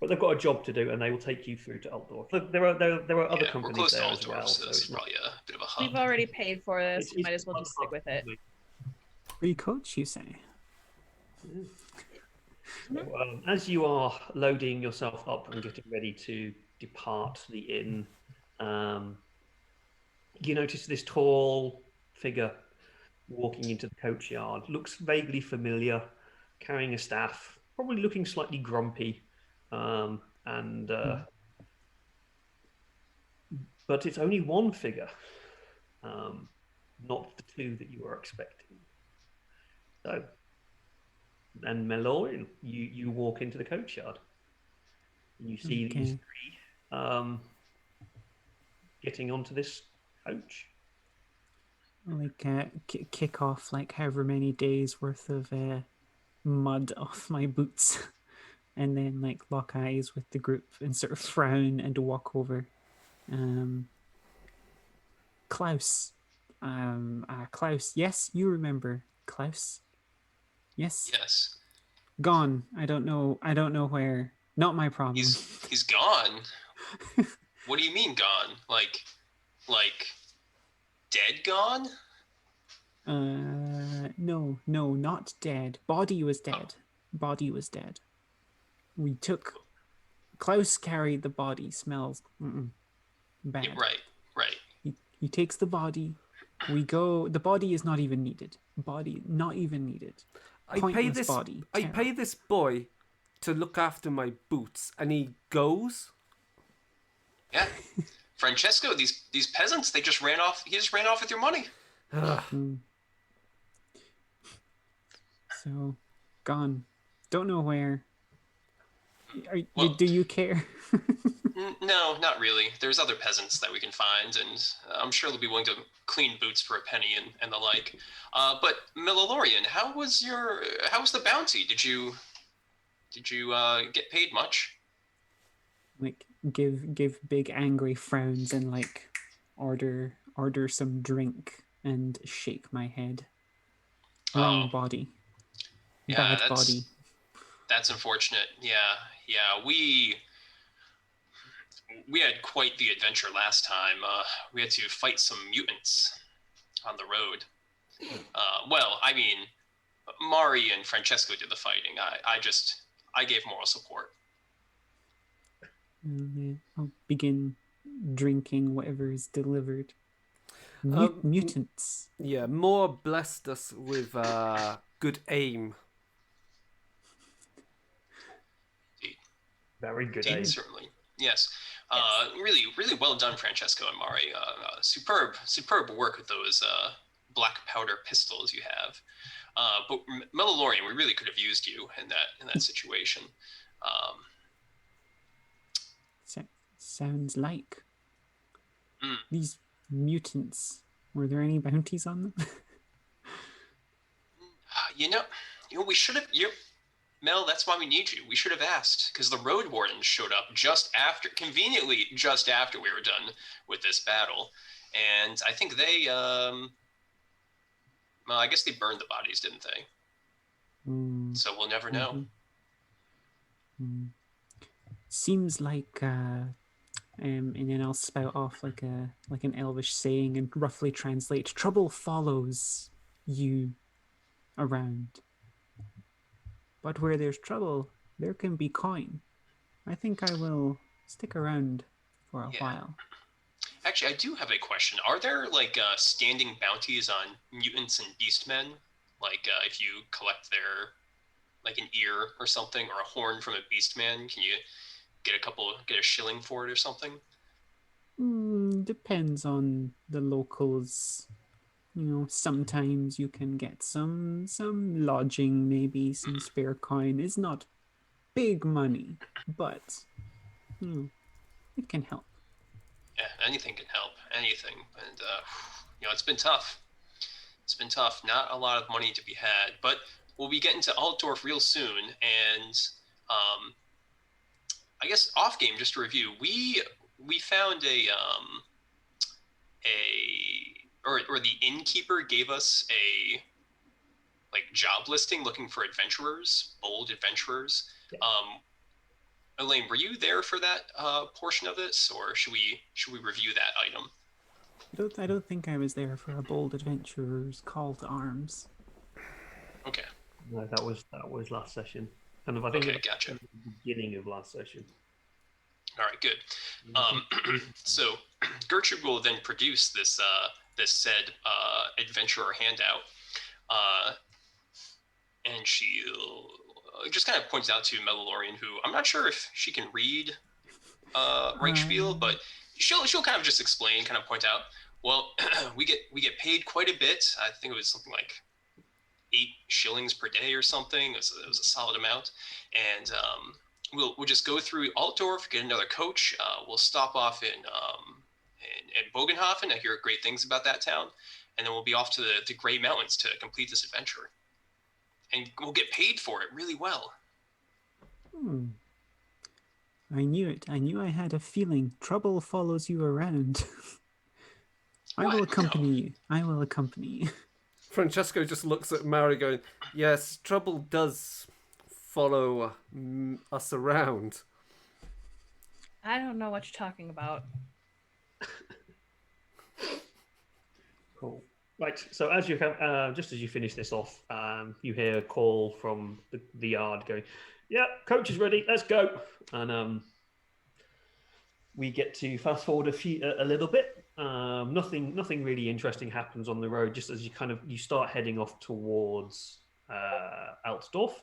but they've got a job to do, and they will take you through to Altdorf. There are other Yeah, we're companies close to there as Altdorf, well, so so this it's is not. probably a bit of a We've hub. already paid for this. We It's might as well just stick with it. Free coach, you say? Yeah. Mhm. So, as you are loading yourself up and getting ready to depart the inn, um, you notice this tall figure walking into the coachyard. Looks vaguely familiar, carrying a staff, probably looking slightly grumpy, and but it's only one figure, not the two that you were expecting. So, and Melorian, you walk into the coachyard, and you see these Okay. three getting onto this coach. Like kick off like however many days worth of mud off my boots, and then like lock eyes with the group and sort of frown and walk over. Um, Klaus, Klaus. Yes, you remember Klaus. Yes, Yes, gone. I don't know. I don't know where. Not my problem. he's gone. What do you mean gone? Like dead gone? No, not dead. Body was dead. Body was dead. We took. Klaus carried the body. Smells bad. Yeah, right. He takes the body. We go. The body is not even needed. Body not even needed. Pointless body. I pay this boy to look after my boots, and he goes. Yeah, Francesco, these peasants, they just ran off. He just ran off with your money. So, gone. Don't know where. Well, do you care? No, not really. There's other peasants that we can find, and I'm sure they'll be willing to clean boots for a penny and the like. But Mililorian, how was the bounty? Did you get paid much? Like give big angry frowns and like order some drink and shake my head. Wrong body. Yeah, Bad body. That's unfortunate. Yeah. We had quite the adventure last time. We had to fight some mutants on the road. Well, I mean, Mari and Francesco did the fighting. I gave moral support. I'll begin drinking whatever is delivered. Mutants. Yeah, Moore blessed us with good aim. Very good Indeed, aim. certainly. Yes. Really, really well done, Francesco and Mari. Superb work with those black powder pistols you have. But Melilorian, we really could have used you in that situation. Sounds like these mutants. Were there any bounties on them? We should have. Mel, that's why we need you. We should have asked, because the road wardens showed up conveniently just after we were done with this battle. And I think they, well, I guess they burned the bodies, didn't they? So we'll never know. Seems like, and then I'll spout off like an elvish saying and roughly translate, trouble follows you around. But where there's trouble, there can be coin. I think I will stick around for a while. Actually, I do have a question. Are there standing bounties on mutants and beastmen? If you collect their an ear or something, or a horn from a beastman, can you get a shilling for it or something? Depends on the locals. Sometimes you can get some lodging, maybe some spare coin. It's not big money, but it can help. Yeah, anything can help. Anything. And it's been tough. Not a lot of money to be had, but we'll be getting to Altdorf real soon. And I guess off game, just to review, we found or the innkeeper gave us a job listing looking for adventurers, bold adventurers. Elaine, were you there for that portion of this, or should we review that item? I don't think I was there for a bold adventurer's call to arms. Okay. No, that was last session. Kind of, I think Okay, it was gotcha. the beginning of last session. All right, good. So Gertrude will then produce this this said adventurer handout, and she'll just kind of points out to Mellorien, who I'm not sure if she can read Reichspiel, but she'll kind of just explain, kind of point out. Well, we get paid quite a bit. I think it was something like 8 shillings per day or something. It was a solid amount, and we'll just go through Altdorf, get another coach. We'll stop off in Bogenhofen. I hear great things about that town, and then we'll be off to the Grey Mountains to complete this adventure, and we'll get paid for it really well. I knew it. I knew I had a feeling trouble follows you around. I will accompany you. I will accompany you. Francesco just looks at Mary going, yes, trouble does follow us around. I don't know what you're talking about. Cool. Right. So as you have, just as you finish this off, you hear a call from the yard going, "Yeah, coach is ready. Let's go." And we get to fast forward a little bit. Nothing really interesting happens on the road. Just as you start heading off towards Altdorf,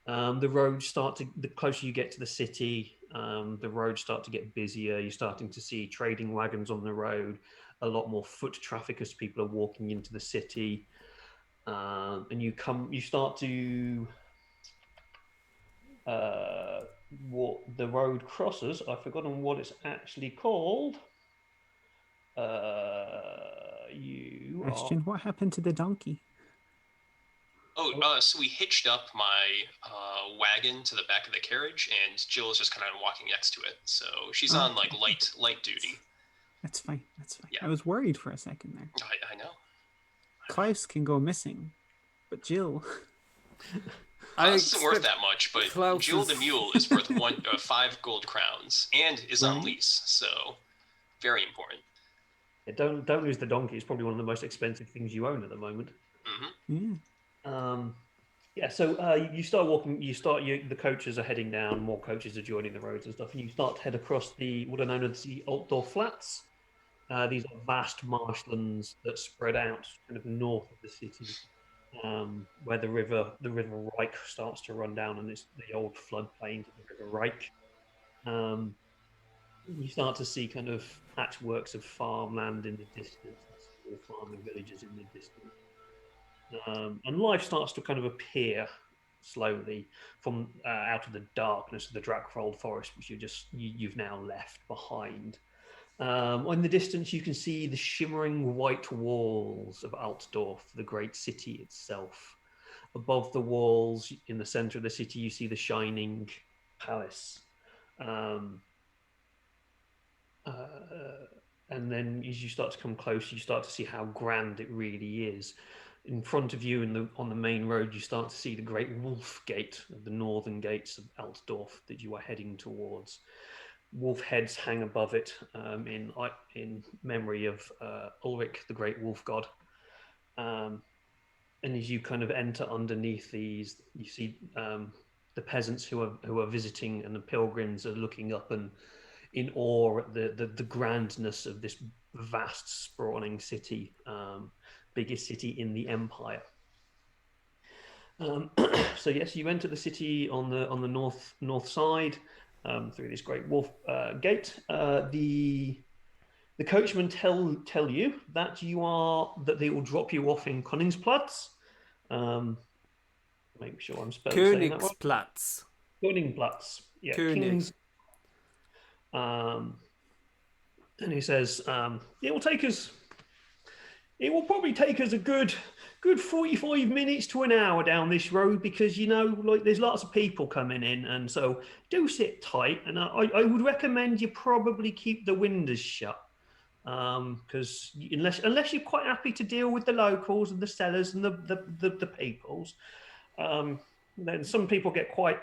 the roads the closer you get to the city, the roads start to get busier. You're starting to see trading wagons on the road, a lot more foot traffic as people are walking into the city, and you start to what the road crosses. I've forgotten what it's actually called. Question: what happened to the donkey? So we hitched up my wagon to the back of the carriage, and Jill is just kind of walking next to it. So she's on like light duty. That's fine. That's fine. Yeah. I was worried for a second there. I know. Klaus can go missing, but Jill. Klaus isn't worth that much, but Klaus Jill the mule is worth 5 gold crowns and is on lease, so very important. Yeah, don't lose the donkey. It's probably one of the most expensive things you own at the moment. Mm-hmm. Yeah. So you start walking. The coaches are heading down. More coaches are joining the roads and stuff, and you start to head across what are known as the Altdorf Flats. These are vast marshlands that spread out kind of north of the city, where the river Reich starts to run down, and it's the old floodplain to the River Reich. You start to see kind of patchworks of farmland in the distance, small farming villages in the distance. And life starts to kind of appear slowly from out of the darkness of the Drakfold forest, which you've now left behind. In the distance, you can see the shimmering white walls of Altdorf, the great city itself. Above the walls, in the center of the city, you see the shining palace. And then as you start to come close, you start to see how grand it really is. In front of you, on the main road, you start to see the great wolf gate of the northern gates of Altdorf that you are heading towards. Wolf heads hang above it in memory of Ulrich, the great wolf god. And as you kind of enter underneath these, you see the peasants who are visiting, and the pilgrims are looking up and in awe at the grandness of this vast sprawling city, biggest city in the empire. So yes, you enter the city on the north side through this great wolf gate. The coachmen tell you that they will drop you off in Koningsplatz. Make sure I'm saying that right. Königsplatz. Koningplatz. Yeah. König. And he says, it will probably take us a good 45 minutes to an hour down this road, because there's lots of people coming in, and so do sit tight. And I would recommend you probably keep the windows shut, because unless you're quite happy to deal with the locals and the sellers and the peoples, then some people get quite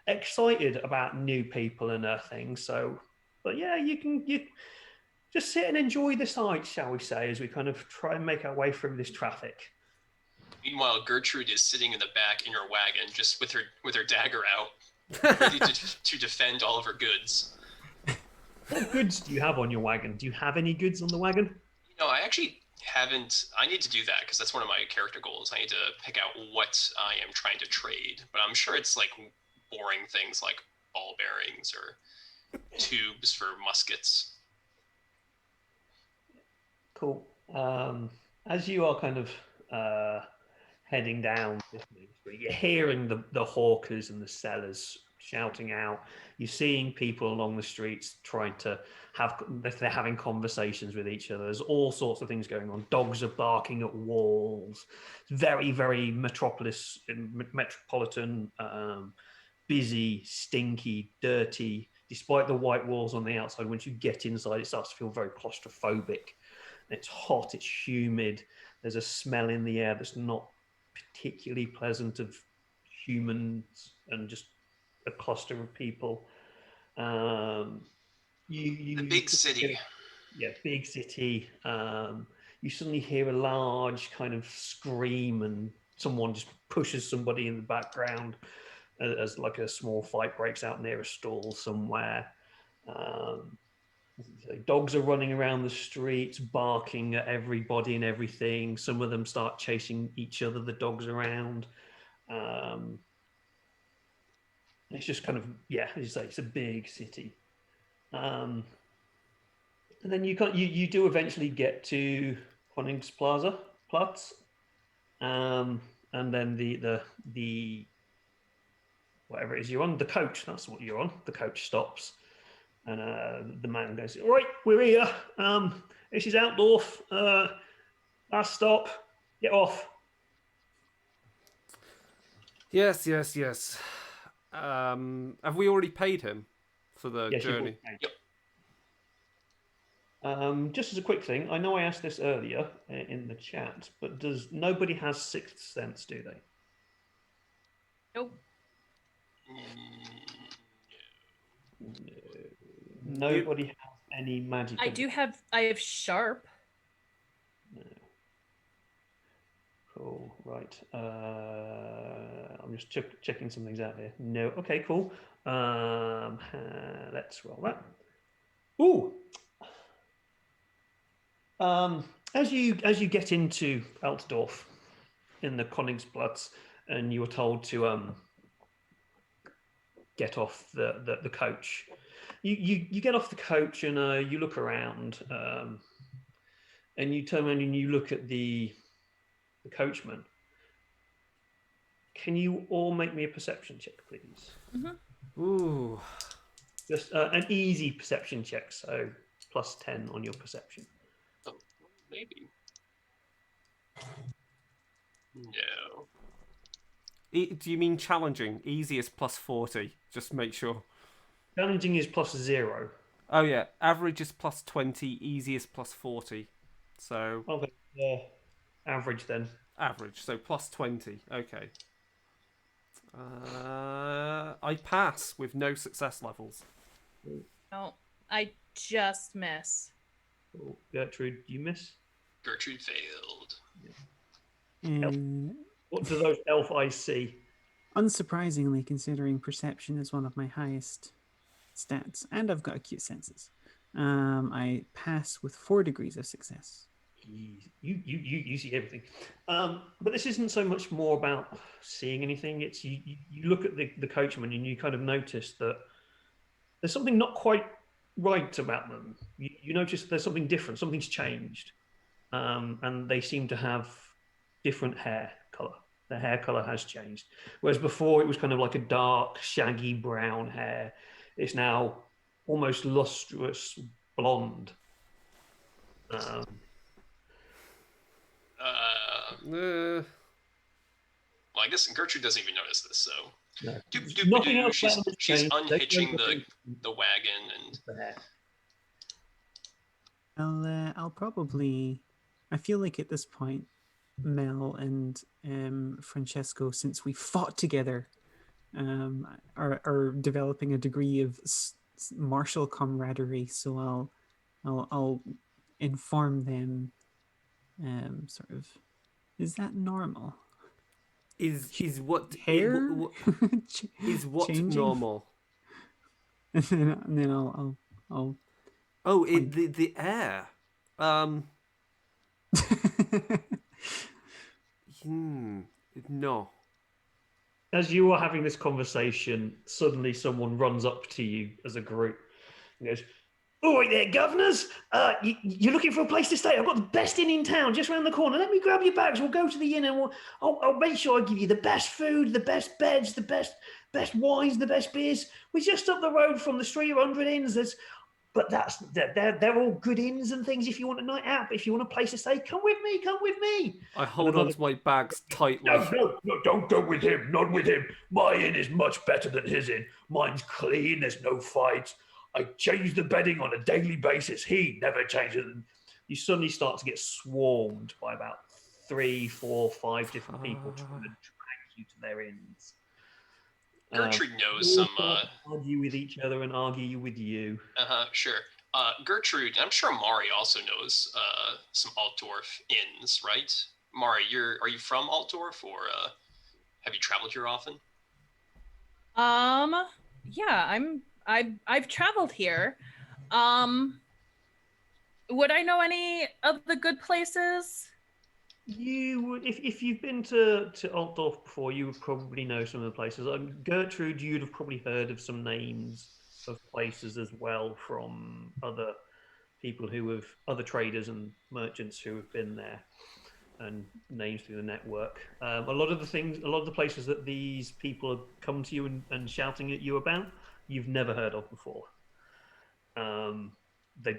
excited about new people and things. So, but yeah, you just sit and enjoy the sights, shall we say, as we kind of try and make our way through this traffic. Meanwhile, Gertrude is sitting in the back in her wagon, just with her dagger out, ready to defend all of her goods. What goods do you have on your wagon? Do you have any goods on the wagon? I actually haven't. I need to do that because that's one of my character goals. I need to pick out what I am trying to trade, but I'm sure it's like boring things like ball bearings or tubes for muskets. Cool. As you are kind of heading down this main street, you're hearing the hawkers and the sellers shouting out. You're seeing people along the streets trying to they're having conversations with each other. There's all sorts of things going on. Dogs are barking at walls. It's very, very metropolitan, busy, stinky, dirty. Despite the white walls on the outside, once you get inside, it starts to feel very claustrophobic. It's hot, it's humid. There's a smell in the air that's not particularly pleasant of humans and just a cluster of people. The big city. Yeah, big city. You suddenly hear a large kind of scream and someone just pushes somebody in the background as like a small fight breaks out near a stall somewhere. Dogs are running around the streets, barking at everybody and everything. Some of them start chasing each other, the dogs around. It's just kind of, yeah, as you say, it's a big city. And then you do eventually get to Platz. And then the whatever it is you're on, the coach, that's what you're on. The coach stops. And the man goes, all right, we're here. This is Altdorf. Last stop. Get off. Yes. Have we already paid him for the Yes, journey? Yep. Just as a quick thing, I know I asked this earlier in the chat, but nobody has sixth sense, do they? Nope. No. Nobody has any magic. I have sharp. No. Cool. Right. I'm just checking some things out here. No. Okay. Cool. Let's roll that. Ooh. As you get into Altdorf in the Königsplatz, and you were told to get off the coach. You get off the coach and you look around, and you turn around and you look at the coachman. Can you all make me a perception check, please? Mm-hmm. Ooh. Just an easy perception check, so plus 10 on your perception. Oh, maybe. No. Do you mean challenging? Easy is plus 40. Just make sure. Challenging is plus 0. Oh yeah, average is plus 20. Easy is plus 40. So. Okay. Average then. Average, so plus 20. Okay. I pass with no success levels. No, I just miss. Cool. Gertrude, you miss? Gertrude failed. What do those elf eyes see? Unsurprisingly, considering perception is one of my highest stats, and I've got acute senses, I pass with 4 degrees of success. You see everything, but this isn't so much more about seeing anything. It's you look at the coachman and you kind of notice that there's something not quite right about them. You notice there's something different, something's changed, and they seem to have different hair color. Their hair color has changed, whereas before it was kind of like a dark, shaggy brown hair. It's now almost lustrous blonde. Well, I guess Gertrude doesn't even notice this, so. No. Nothing else. She's unhitching the wagon and. I'll probably. I feel like at this point, Mel and Francesco, since we fought together are developing a degree of martial camaraderie. So I'll inform them. Sort of. Is that normal? Is what Hair is what changing? normal? And then I'll Oh, point. the air. No. As you are having this conversation, suddenly someone runs up to you as a group and goes, "All right there, governors. You're looking for a place to stay. I've got the best inn in town just around the corner. Let me grab your bags. We'll go to the inn and I'll make sure I give you the best food, the best beds, the best wines, the best beers. We're just up the road from the Street of 100 Inns. But they're all good inns and things if you want a night out. But if you want a place to stay, come with me. Come with me." I hold on to my bags tightly. No, don't go with him. Not with him. My inn is much better than his inn. Mine's clean. There's no fights. I change the bedding on a daily basis. He never changes. And you suddenly start to get swarmed by about 3, 4, 5 different people trying to drag you to their inns. Gertrude knows some. Argue with each other and argue with you. Sure. Gertrude, I'm sure Mari also knows some Altdorf inns, right? Mari, are you from Altdorf, or have you traveled here often? Yeah, I've traveled here. Would I know any of the good places? You would, if you've been to Altdorf before, you would probably know some of the places. Gertrude, you'd have probably heard of some names of places as well from other people other traders and merchants who have been there, and names through the network. A lot of the places that these people have come to you and shouting at you about, you've never heard of before. They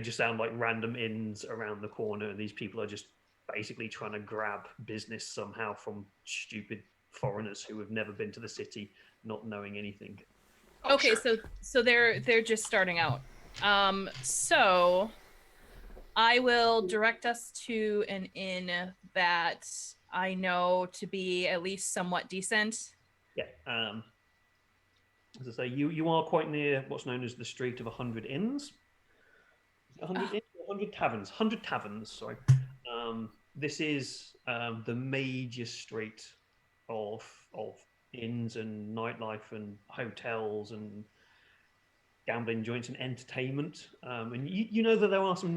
just sound like random inns around the corner, and these people are just basically trying to grab business somehow from stupid foreigners who have never been to the city, not knowing anything. Oh, Okay, sure. so they're just starting out. So I will direct us to an inn that I know to be at least somewhat decent. Yeah. As I say, you are quite near what's known as the Street of 100 Inns. 100 inns? 100 taverns. 100 taverns, sorry. This is the major street of inns and nightlife and hotels and gambling joints and entertainment. And you know that there are some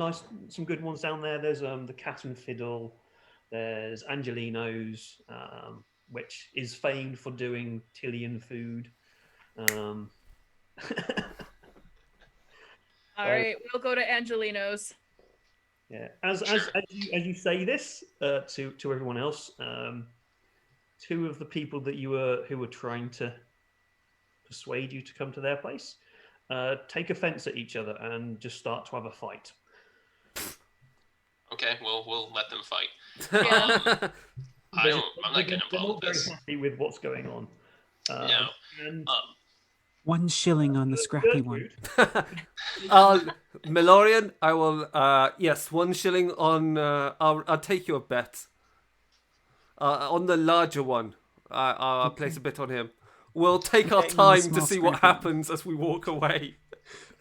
good ones down there. There's the Cat and Fiddle. There's Angelino's, which is famed for doing Tillian food. All right, we'll go to Angelino's. Yeah, as you say this to everyone else, two of the people that who were trying to persuade you to come to their place take offense at each other and just start to have a fight. Okay, well, we'll let them fight. Yeah. I'm not getting involved with this. Very happy with what's going on. No. And 1 shilling on the scrappy one. Melorian, I will. Yes, 1 shilling on. I'll take your bet. On the larger one, I'll place a bet on him. We'll take our Betting on the time to small see what scrappy one. happens as we walk away.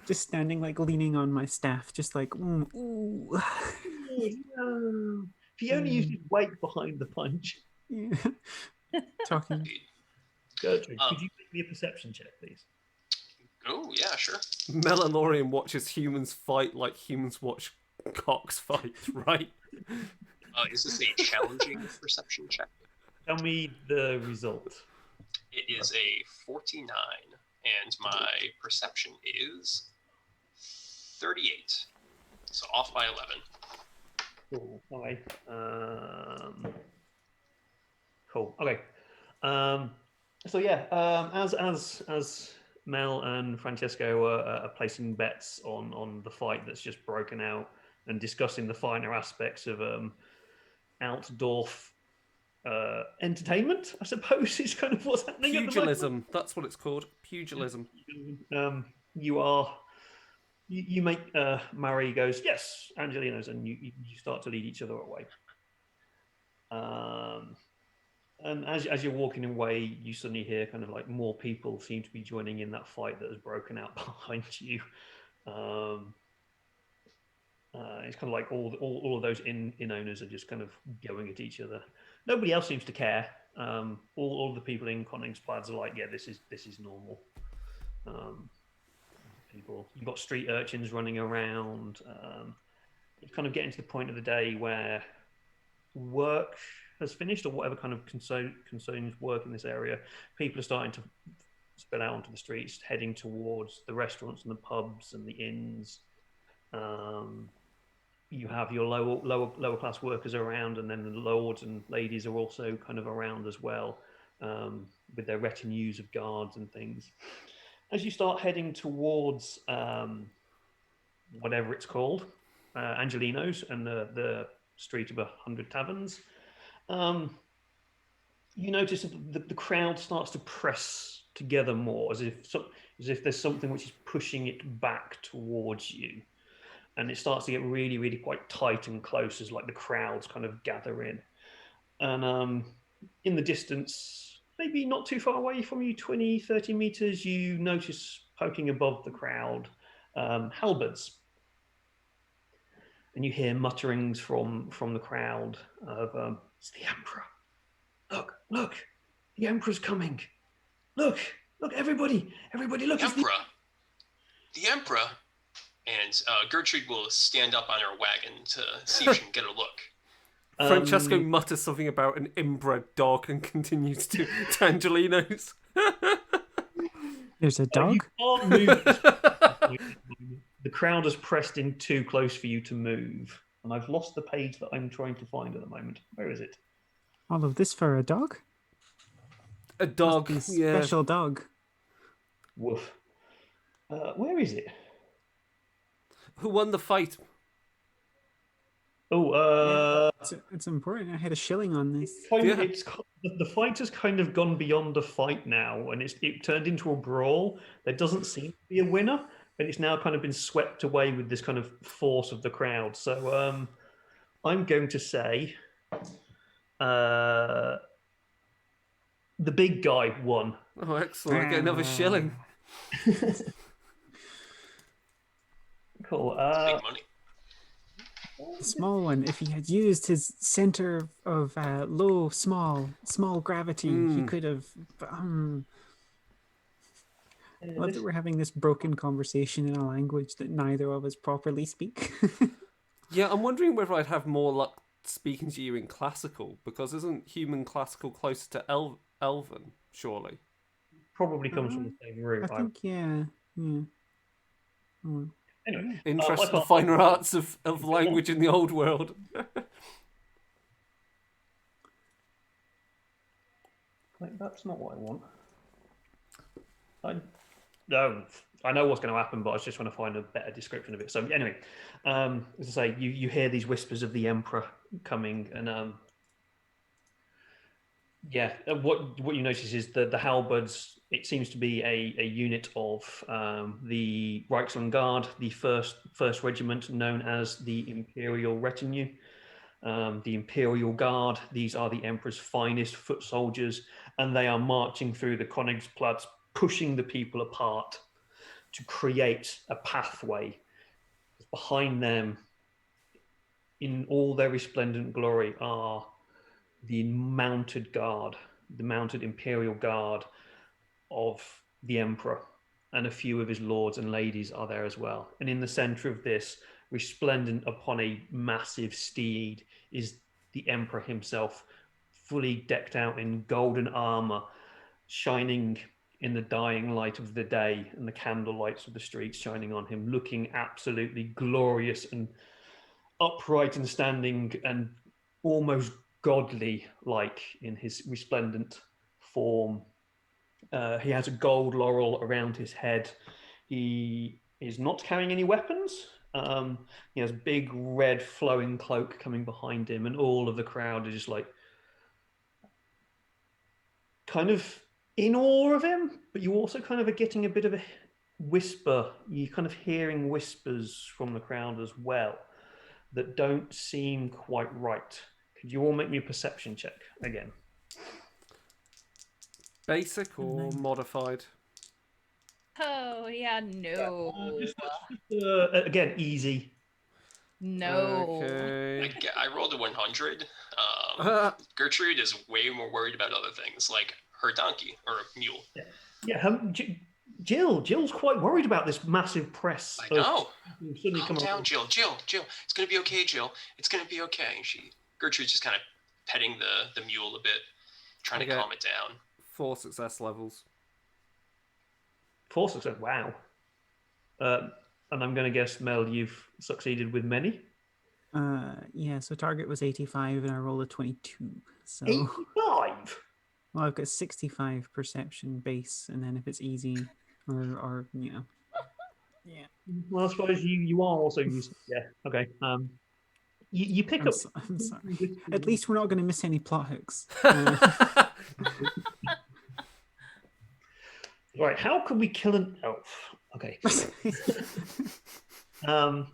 Just standing like leaning on my staff, just like ooh. no. If he only used his weight behind the punch. Yeah. Talking. Gertrude, could you make me a perception check, please? Oh, yeah, sure. Melorian watches humans fight like humans watch cocks fight, right? Is this a challenging perception check? Tell me the result. It is a 49, and my perception is 38. So off by 11. Cool. Okay. Cool. Okay. So yeah, as Mel and Francesco are placing bets on the fight that's just broken out and discussing the finer aspects of Altdorf entertainment, I suppose is kind of what's happening. Pugilism. That's what it's called. Pugilism. You make Murray goes, yes, Angelino's, and you start to lead each other away. And as you're walking away, you suddenly hear kind of like more people seem to be joining in that fight that has broken out behind you. It's kind of like all of those inn owners are just kind of going at each other. Nobody else seems to care. All the people in Koningsplads are like, yeah, this is normal. People, you've got street urchins running around. It's kind of getting to the point of the day where work has finished, or whatever kind of concerns work in this area. People are starting to spill out onto the streets, heading towards the restaurants and the pubs and the inns. You have your lower class workers around, and then the lords and ladies are also kind of around as well, with their retinues of guards and things. As you start heading towards whatever it's called, Angelino's and the Street of 100 Taverns, you notice that the crowd starts to press together more, as if there's something which is pushing it back towards you. And it starts to get really, really quite tight and close as like the crowds kind of gather in. And in the distance, maybe not too far away from you, 20, 30 meters, you notice poking above the crowd, halberds. And you hear mutterings from the crowd of, it's the Emperor. Look, the Emperor's coming. Look, everybody, look. The Emperor? And Gertrude will stand up on her wagon to see if she can get a look. Francesco mutters something about an inbred dog and continues to Angelino's. There's a dog? You can't move. The crowd has pressed in too close for you to move. And I've lost the page that I'm trying to find at the moment. Where is it? All of this for a dog? A dog, Must be yeah. special dog. Woof. Where is it? Who won the fight? Oh, It's important. I had a shilling on this. the fight has kind of gone beyond a fight now, and it turned into a brawl. There doesn't seem to be a winner, and it's now kind of been swept away with this kind of force of the crowd. So I'm going to say the big guy won. Oh, excellent. I get another shilling. Cool. Big money. The small one, if he had used his center of small gravity, he could have. Love that we're having this broken conversation in a language that neither of us properly speak. Yeah, I'm wondering whether I'd have more luck speaking to you in classical, because isn't human classical closer to elven, surely? Probably comes from the same root. I think, yeah. Anyway, Interest in the like finer arts of language in the old world. Wait, that's not what I want. No, I know what's going to happen, but I was just trying to find a better description of it. So anyway, as I say, you hear these whispers of the Emperor coming, and what you notice is the halberds. It seems to be a unit of the Reichsland Guard, the first regiment, known as the Imperial Retinue. The Imperial Guard. These are the Emperor's finest foot soldiers, and they are marching through the Königsplatz, pushing the people apart to create a pathway. Behind them, in all their resplendent glory, are the mounted guard, the mounted Imperial Guard of the Emperor, and a few of his lords and ladies are there as well. And in the center of this, resplendent upon a massive steed, is the Emperor himself, fully decked out in golden armor, shining in the dying light of the day and the candle lights of the streets shining on him, looking absolutely glorious and upright and standing and almost godly like in his resplendent form. He has a gold laurel around his head. He is not carrying any weapons. He has a big red flowing cloak coming behind him, and all of the crowd are just like kind of in awe of him, but you also kind of are getting a bit of a whisper. You're kind of hearing whispers from the crowd as well that don't seem quite right. Could you all make me a perception check again? Basic or modified? Oh yeah, no, Again, easy. no. Okay. I rolled a 100. Gertrude is way more worried about other things, like her donkey or mule. Yeah, Jill's quite worried about this massive press. I know. Suddenly Calm come down, along. Jill. It's gonna be okay, Jill. It's gonna be okay. Gertrude's just kind of petting the mule a bit, trying to Okay. calm it down. 4 success levels. 4 success. Wow. And I'm going to guess, Mel, you've succeeded with many. Yeah, so target was 85 and I rolled a 22. So 85. well, I've got 65 perception base, and then if it's easy or you know. Yeah. Well, I suppose you are also used. Yeah. Okay. You pick up. I'm sorry. At least we're not going to miss any plot hooks. Right. How can we kill an elf? Okay.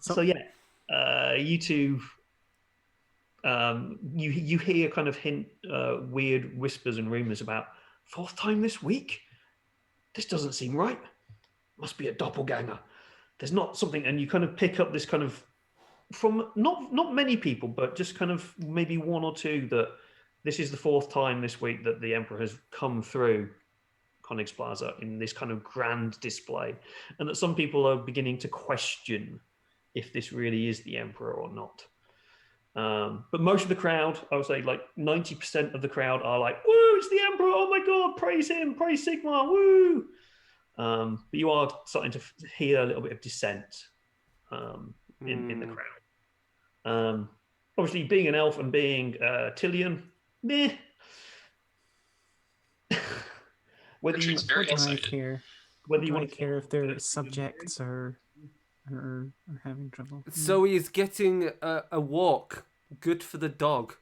So yeah, you two. You hear kind of weird whispers and rumors about 4th time this week. This doesn't seem right. Must be a doppelganger. There's not something, and you kind of pick up this kind of from not many people, but just kind of maybe 1 or 2 that this is the 4th time this week that the Emperor has come through Conix Plaza in this kind of grand display, and that some people are beginning to question if this really is the Emperor or not. But most of the crowd, I would say like 90% of the crowd are like, woo, it's the Emperor, oh my god, praise him, praise Sigmar, woo. But you are starting to hear a little bit of dissent in the crowd. Obviously, being an elf and being Tillian, meh. Gertrude's very excited. Whether you do I want to care if their subjects are having trouble? So he's getting a walk. Good for the dog.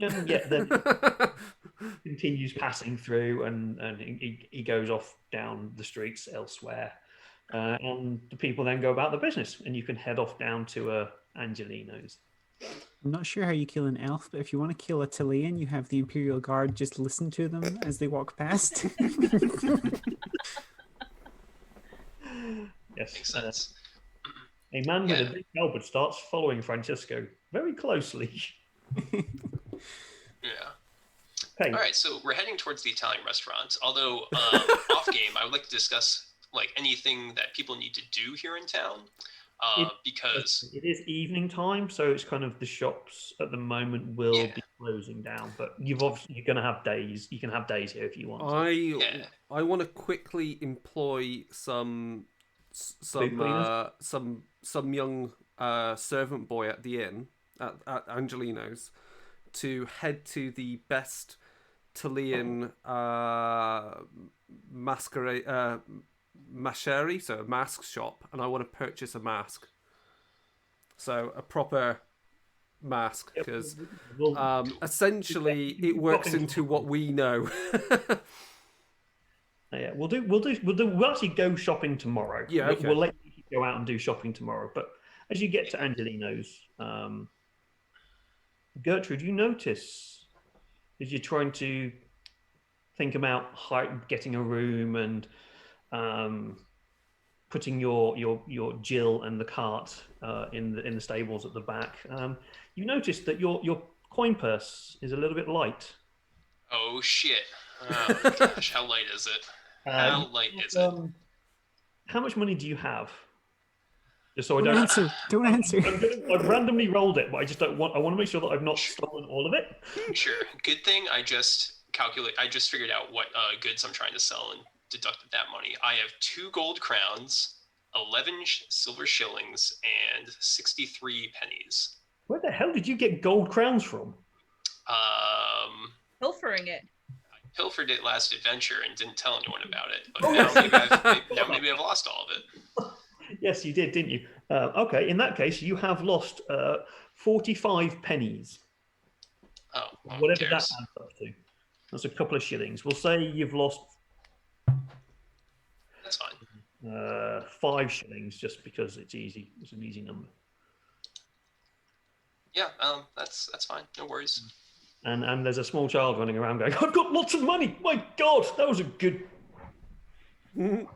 And yeah, then continues passing through, and he goes off down the streets elsewhere, and the people then go about their business, and you can head off down to Angelino's. I'm not sure how you kill an elf, but if you want to kill a Tilian, you have the Imperial Guard just listen to them as they walk past. Yes, Makes sense. a man with a big halberd starts following Francesco very closely. Yeah. Hey. All right, so we're heading towards the Italian restaurant. Although off game, I would like to discuss like anything that people need to do here in town, because it is evening time, so it's kind of the shops at the moment will be closing down. But you're going to have days. You can have days here if you want. I want to quickly employ some young servant boy at the inn at Angelino's to head to the best Talian mascere, so a mask shop, and I want to purchase a mask. So a proper mask, because essentially it works into what we know. Yeah, we'll actually go shopping tomorrow. Yeah, okay. We'll let you go out and do shopping tomorrow. But as you get to Angelino's, Gertrude, you notice as you're trying to think about getting a room and putting your Jill and the cart in the stables at the back, you notice that your coin purse is a little bit light. Oh shit! Oh gosh, how light is it? How light is it? How much money do you have? Just so Don't answer. Don't answer. I've randomly rolled it, but I just don't want. I want to make sure that I've not stolen all of it. Sure. Good thing I just figured out what goods I'm trying to sell and deducted that money. I have 2 gold crowns, 11 silver shillings, and 63 pennies. Where the hell did you get gold crowns from? Pilfering it. I pilfered it last adventure and didn't tell anyone about it. But maybe I've lost all of it. Yes, you did, didn't you? Okay, in that case, you have lost 45 pennies. Oh, whatever that adds up to. That's a couple of shillings. We'll say you've lost. That's fine. 5 shillings, just because it's easy. It's an easy number. Yeah, that's fine. No worries. And there's a small child running around going, "I've got lots of money! My God, that was a good." And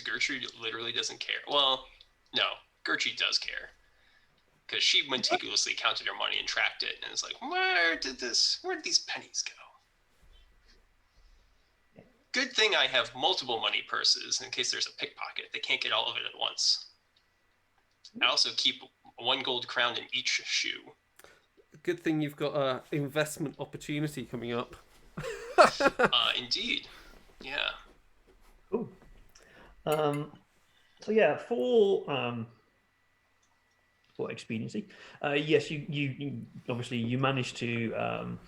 Gertrude literally doesn't care. Well, no, Gertrude does care. Because she meticulously counted her money and tracked it, and it's like, where did these pennies go? Good thing I have multiple money purses in case there's a pickpocket. They can't get all of it at once. I also keep 1 gold crown in each shoe. Good thing you've got a investment opportunity coming up. Indeed. Yeah. Cool. So yeah, for expediency, yes, you obviously you managed to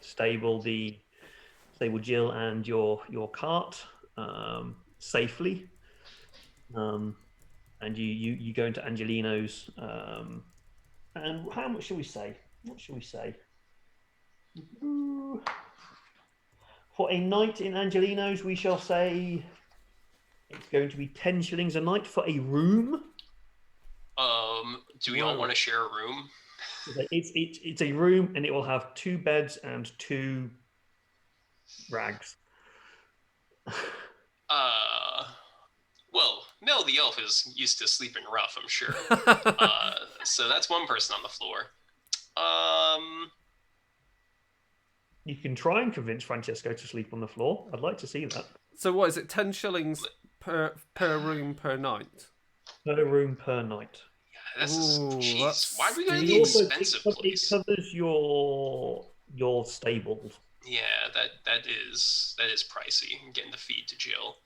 stable Jill and your cart safely, and you go into Angelino's. And how much shall we say? What shall we say? Ooh. For a night in Angelino's, we shall say it's going to be 10 shillings a night for a room. Do we all want to share a room? It's a room, and it will have 2 beds and 2 rags. Well, Mel the elf is used to sleeping rough, I'm sure. So that's 1 person on the floor. You can try and convince Francesco to sleep on the floor. I'd like to see that. So what is it? 10 shillings per room per night. Per room per night. Yeah, jeez. Why do we go to steep. the expensive place? It covers your stables. Yeah, that is pricey. Getting the feed to Jill.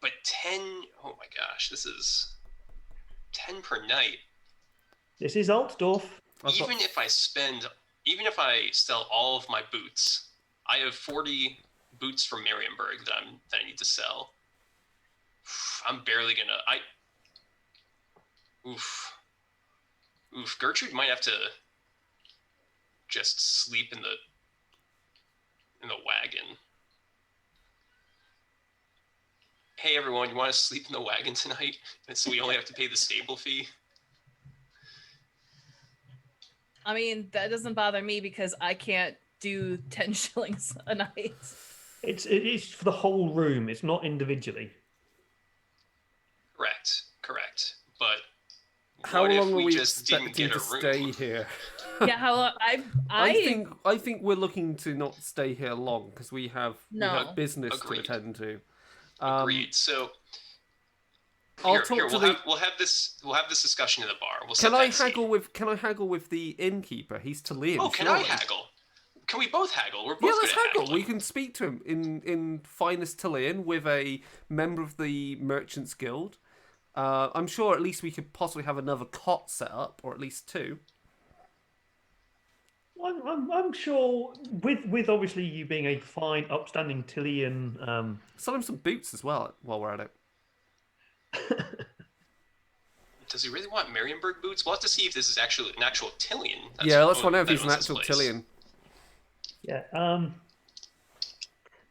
But 10. Oh my gosh, this is 10 per night. This is Altdorf. Even if I sell all of my boots, I have 40 boots from Marienburg that I need to sell. I'm barely gonna. Oof. Gertrude might have to just sleep in the wagon. Hey everyone, you want to sleep in the wagon tonight? And so we only have to pay the stable fee. I mean, that doesn't bother me because I can't do 10 shillings a night. It is for the whole room. It's not individually. Correct. But how what long if are we just didn't expecting get a to room? stay here? Yeah, how long? I think we're looking to not stay here long because we have business Agreed. to attend to. Agreed. So we'll have this discussion in the bar. Can I haggle with the innkeeper? He's Talian. Oh, can I haggle? Can we both haggle? We're both let's haggle. haggling. We can speak to him in finest Talian with a member of the Merchants Guild. I'm sure at least we could possibly have another cot set up, or at least 2. I'm sure with obviously you being a fine, upstanding Tilian. Sell him some boots as well while we're at it. Does he really want Marienburg boots? We'll have to see if this is actually an actual Tilian. Let's find out if he's an actual Tilian. Yeah.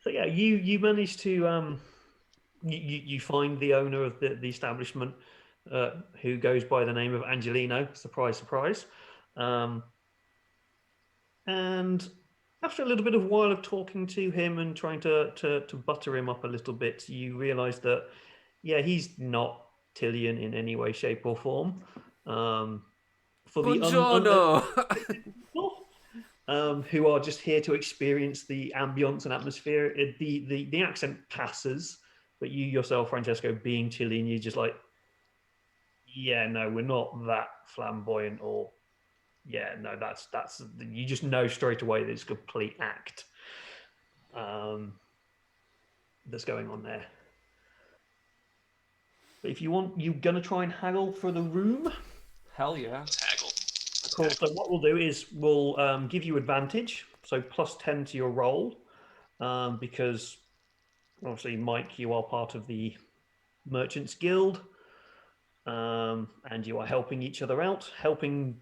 So yeah, you managed to you find the owner of the establishment, who goes by the name of Angelino. Surprise, surprise. And after a little bit of while of talking to him and trying to butter him up a little bit, you realise that he's not Tilian in any way, shape, or form. For Buongiorno. Who are just here to experience the ambience and atmosphere. The accent passes, but you yourself, Francesco, being Chilean, you're just like, no, we're not that flamboyant, or that's you just know straight away that it's a complete act that's going on there. But if you want, you're gonna try and haggle for the room. Hell yeah. Let's haggle. Cool. So what we'll do is we'll give you advantage, so +10 to your roll, because obviously, Mike, you are part of the Merchants Guild, and you are helping each other out. Helping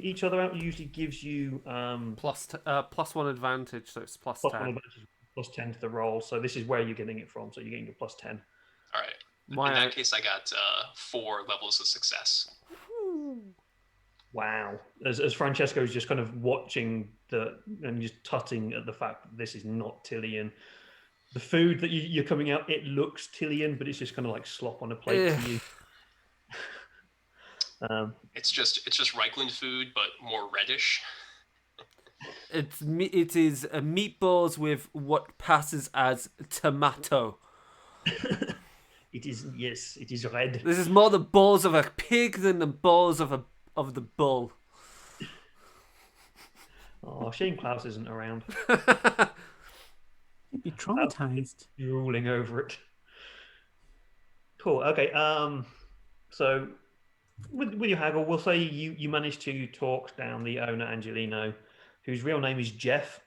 each other out usually gives you +1 advantage, so it's +10. +1 advantage, +10 to the roll. So this is where you're getting it from. So you're getting your +10. All right. In that case, I got 4 levels of success. Wow. As Francesco's just kind of watching and just tutting at the fact that this is not Tillian. The food that you're coming out, it looks Tillian, but it's just kind of like slop on a plate to you. It's just Reichland food, but more reddish. It is meatballs with what passes as tomato. It is, yes, it is red. This is more the balls of a pig than the balls of the bull. Oh, Shane Klaus isn't around. You'd be traumatized. Drooling over it. Cool. Okay. So with your haggle, we'll say you managed to talk down the owner, Angelino, whose real name is Jeff.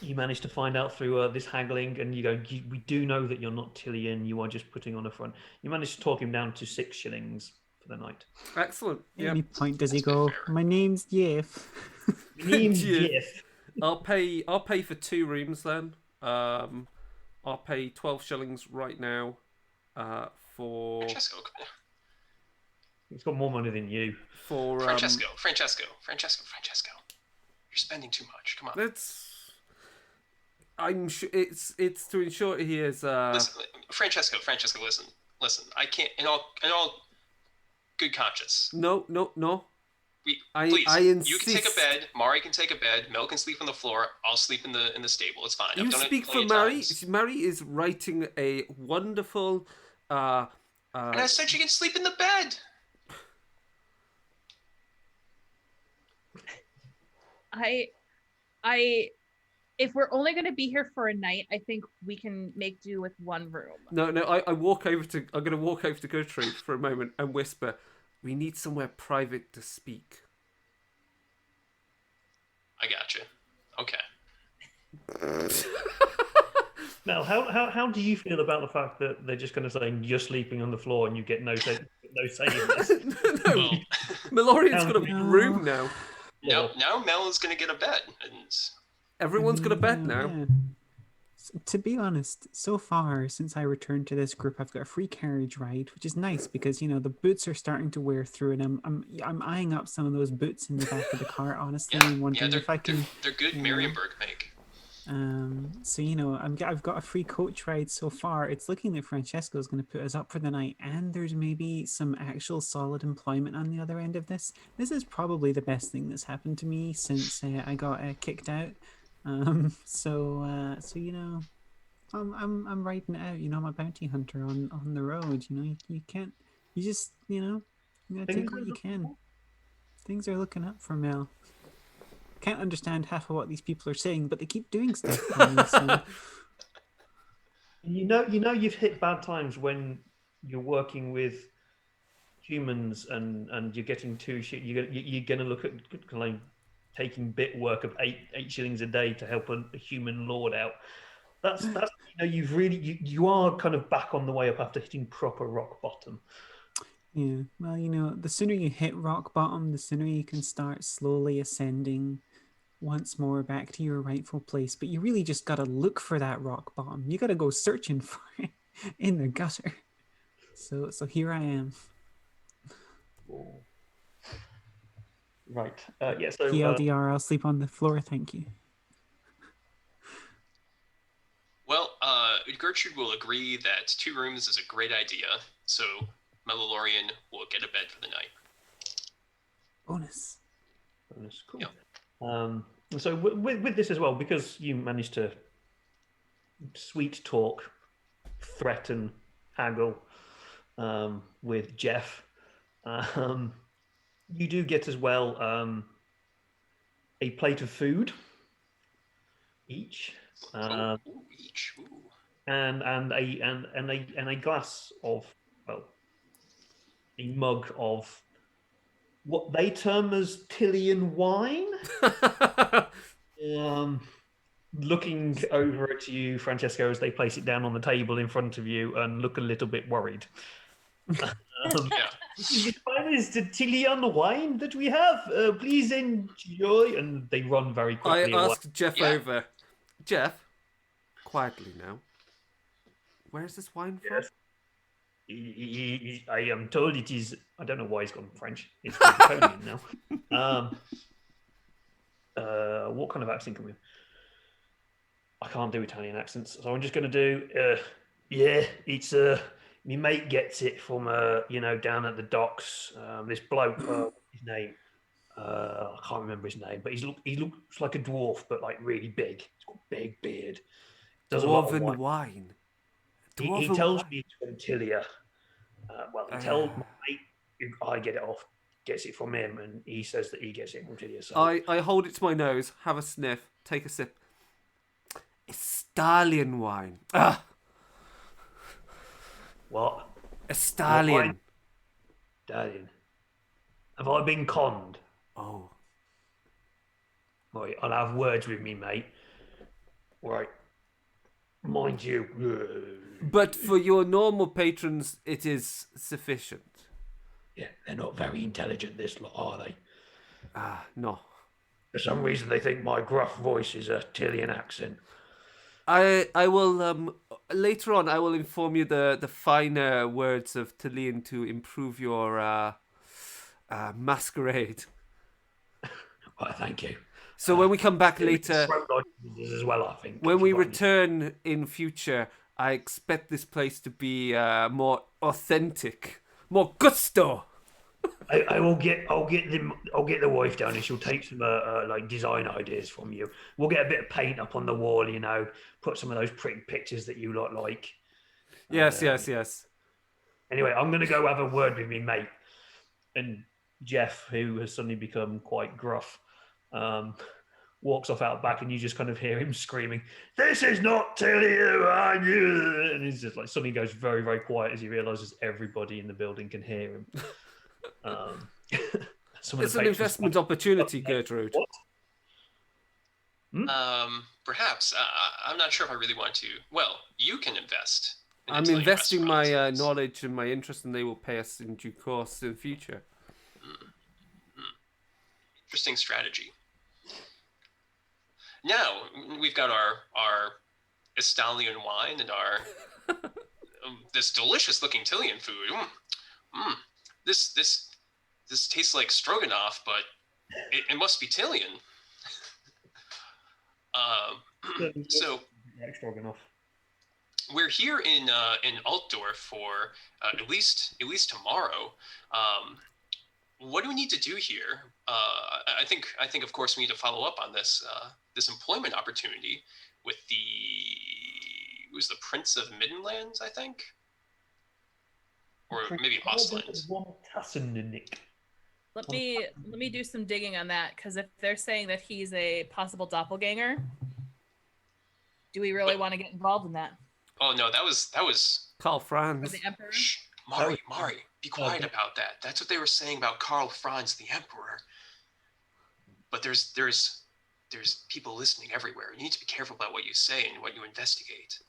You managed to find out through this haggling, and you go, we do know that you're not Tillian, you are just putting on a front. You managed to talk him down to 6 shillings for the night. Excellent. At Yeah. any point does he go, my name's Jeff? My name's Jeff. Jeff. I'll pay for 2 rooms then. I'll pay 12 shillings right now for Francesco, He's got more money than you. for Francesco. You're spending too much. Come on. I'm sure it's to ensure he is Listen, Francesco, listen. I can't in all good conscience. No. Please, I insist. you can take a bed. Mari can take a bed. Mel can sleep on the floor. I'll sleep in the stable. It's fine. You I've done speak it for plenty of Mary. times. Mary is writing a wonderful. And I said she can sleep in the bed. I if we're only going to be here for a night, I think we can make do with one room. No. I'm going to walk over to Gertrude for a moment and whisper, "We need somewhere private to speak." I got you. Okay. Now, how do you feel about the fact that they're just going to say you're sleeping on the floor and you get no say in this? No, Melorian's got a big room now. Now Mel is going to get a bed, and Everyone's got a bed now. Yeah. To be honest, so far since I returned to this group, I've got a free carriage ride, which is nice because the boots are starting to wear through, and I'm eyeing up some of those boots in the back of the car. Honestly, and wondering if I can. They're good Marienburg make. So I've got a free coach ride so far. It's looking like Francesco's going to put us up for the night, and there's maybe some actual solid employment on the other end of this. This is probably the best thing that's happened to me since I got kicked out. So I'm riding it out. I'm a bounty hunter on the road. You can't. You just you gotta take what you can. Things are looking up for Mel. Can't understand half of what these people are saying, but they keep doing stuff for me. So. You've hit bad times when you're working with humans and you're getting too shit. You're going to look at like taking bit work of 8 shillings a day to help a human lord out. That's you are kind of back on the way up after hitting proper rock bottom. Yeah, well, the sooner you hit rock bottom, the sooner you can start slowly ascending once more back to your rightful place. But you really just got to look for that rock bottom. You got to go searching for it in the gutter. So here I am. Right. Yeah. So TLDR, I'll sleep on the floor. Thank you. Well, Gertrude will agree that 2 rooms is a great idea. So Melolorian will get a bed for the night. Bonus. Cool. Yep. So with this as well, because you managed to sweet talk, threaten, haggle with Jeff, you do get as well a plate of food each, Each. Ooh. and a glass of a mug of what they term as Tillian wine. Looking over at you, Francesco, as they place it down on the table in front of you and look a little bit worried. Yeah. This is the finest Tillian wine that we have. Please enjoy. And they run very quickly I away. asked Jeff over. Jeff, quietly now. Where's this wine from? Yes. I am told it is. I don't know why he's gone French. It's called Napoleon now. What kind of accent can we? I can't do Italian accents, so I'm just going to do. Yeah, it's my mate gets it from down at the docks. This bloke, what's his name? I can't remember his name, but he looks like a dwarf, but like really big. He's got a big beard. Does a lot of Dwarven wine. wine. He Dwarven tells wine. me it's from Tilia. He tells my mate I get it off, gets it from him, and he says that he gets it from Tilia. So I hold it to my nose, have a sniff, take a sip. It's Stallion wine. Ah, what? a Stallion. Stallion. Have I been conned? Oh. Right, I'll have words with me, mate. Right. Mind you. But for your normal patrons, it is sufficient. Yeah, they're not very intelligent, this lot, are they? Ah, no. For some reason, they think my gruff voice is a Tillian accent. I will later on. I will inform you the finer words of Talian to improve your masquerade. Right, thank you. So when we come back later, as well, I think. when we return in future, I expect this place to be more authentic, more gusto. I'll get the wife down and she'll take some like design ideas from you. We'll get a bit of paint up on the wall, put some of those pretty pictures that you lot like. Yes. Anyway, I'm gonna go have a word with me mate. And Jeff, who has suddenly become quite gruff, walks off out back, and you just kind of hear him screaming, "This is not Tilly!" And he's just like suddenly goes very, very quiet as he realizes everybody in the building can hear him. It's an investment opportunity, Gertrude. Perhaps. I'm not sure if I really want to. Well, you can invest. I'm investing my knowledge and my interest, and they will pay us in due course in the future. Interesting strategy. Now we've got our Estalian wine and our this delicious looking Tillian food. This tastes like stroganoff, but it must be Tillian. So stroganoff. We're here in Altdorf for at least tomorrow. What do we need to do here? I think of course we need to follow up on this employment opportunity with who's the Prince of Middenlands, I think, or maybe Ostland. Let me do some digging on that, because if they're saying that he's a possible doppelganger, do we really want to get involved in that? Oh no, that was Karl Franz. The Emperor? Shh, Mari, be quiet about that. That's what they were saying about Karl Franz, the Emperor. But there's people listening everywhere. You need to be careful about what you say and what you investigate.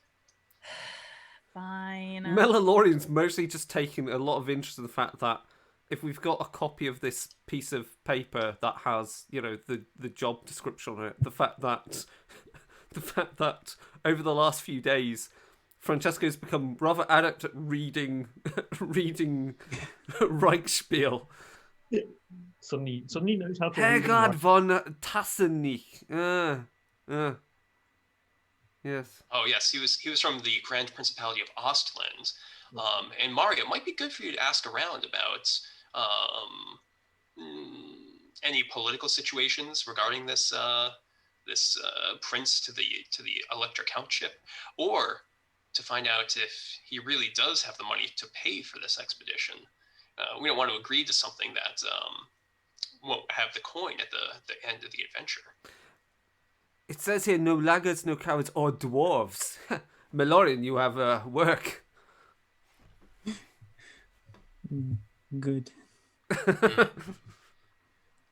Fine. Melilorian's mostly just taking a lot of interest in the fact that if we've got a copy of this piece of paper that has, the job description on it, the fact that over the last few days, Francesco's become rather adept at reading Reichsspiel. Suddenly knows how to. Hergard von Tassenich. Yes. Oh yes, he was from the Grand Principality of Ostland. And Mario, it might be good for you to ask around about any political situations regarding this prince to the Elector Countship, or to find out if he really does have the money to pay for this expedition. We don't want to agree to something that won't have the coin at the end of the adventure. It says here, no laggards, no cowards, or dwarves. Melorian, you have work. Good.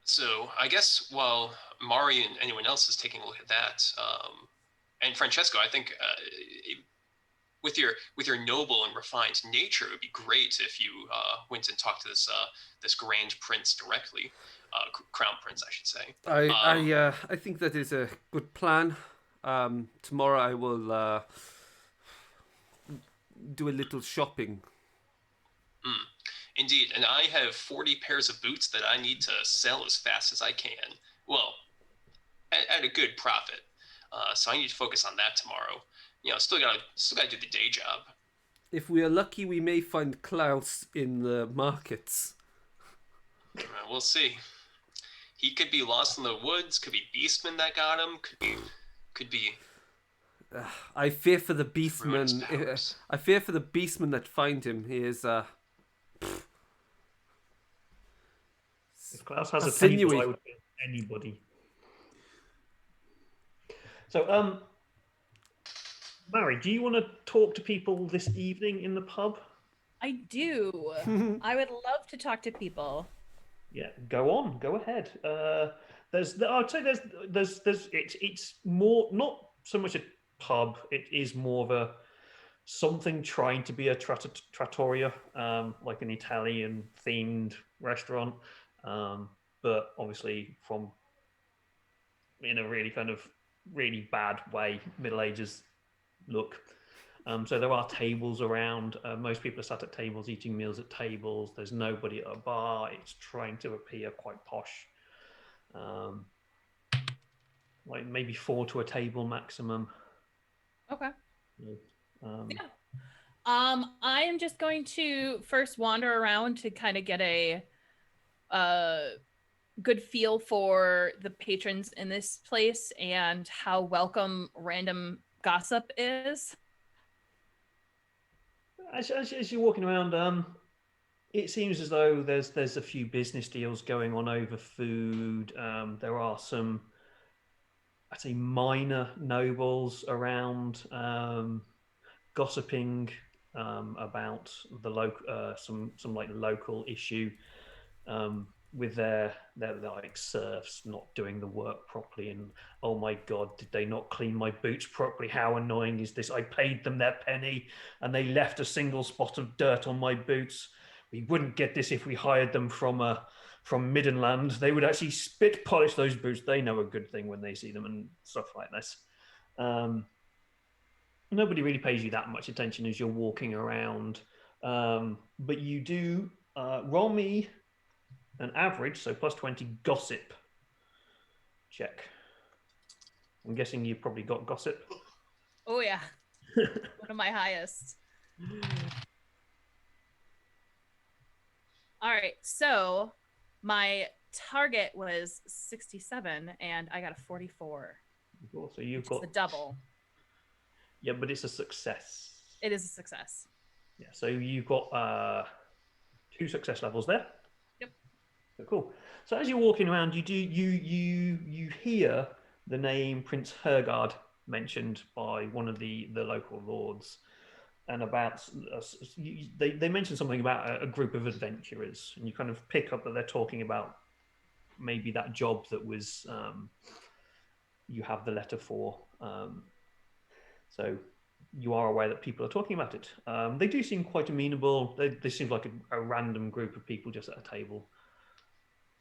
So I guess while Mari and anyone else is taking a look at that, and Francesco, I think with your noble and refined nature, it would be great if you went and talked to this Grand Prince directly, Crown Prince, I should say. I think that is a good plan. Tomorrow I will do a little shopping Indeed, and I have 40 pairs of boots that I need to sell as fast as I can. Well, at a good profit. So I need to focus on that tomorrow. Still gotta do the day job. If we are lucky, we may find Klaus in the markets. We'll see. He could be lost in the woods. Could be Beastmen that got him. Could be. I fear for the Ruin his beastmen. powers. I fear for the beastmen that find him. He is If Klaus has a sinewy. table, I would get anybody. So, Mary, do you want to talk to people this evening in the pub? I do. I would love to talk to people. Yeah, go on, go ahead. I'd say it's more not so much a pub. It is more of a something trying to be a trattoria, like an Italian themed restaurant, but obviously from in a really kind of really bad way, Middle Ages look. So there are tables around. Most people are sat at tables, eating meals at tables. There's nobody at a bar. It's trying to appear quite posh. Like maybe 4 to a table maximum. Okay. Yeah. I am just going to first wander around to kind of get a good feel for the patrons in this place and how welcome random gossip is. As you're walking around, it seems as though there's a few business deals going on over food. There are some, I'd say, minor nobles around gossiping about the some like local issue with their like serfs not doing the work properly, and oh my god, did they not clean my boots properly? How annoying is this? I paid them their penny and they left a single spot of dirt on my boots. We wouldn't get this if we hired them from Middenland. They would actually spit polish those boots. They know a good thing when they see them and stuff like this. Nobody really pays you that much attention as you're walking around, but you do roll me an average, so plus 20 gossip check. I'm guessing you've probably got gossip. Oh yeah, one of my highest. All right, so my target was 67 and I got a 44. Cool. So you've got the double. Yeah, but it's a success. It is a success. Yeah, so you've got 2 success levels there. Yep. So cool. So as you're walking around, you hear the name Prince Hergard mentioned by one of the local lords, and about they mention something about a group of adventurers, and you kind of pick up that they're talking about maybe that job that was you have the letter for. So you are aware that people are talking about it. They do seem quite amenable. They seem like a random group of people just at a table.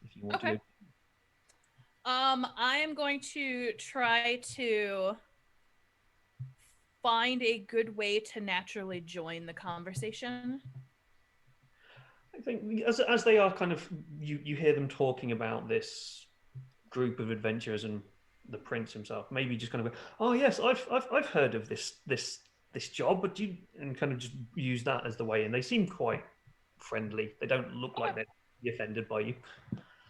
If you want to. I am going to try to find a good way to naturally join the conversation. I think as they are kind of, you hear them talking about this group of adventurers and the prince himself. Maybe just kind of go, oh yes, I've heard of this job, but and kind of just use that as the way. And they seem quite friendly. They don't look like they'd be offended by you.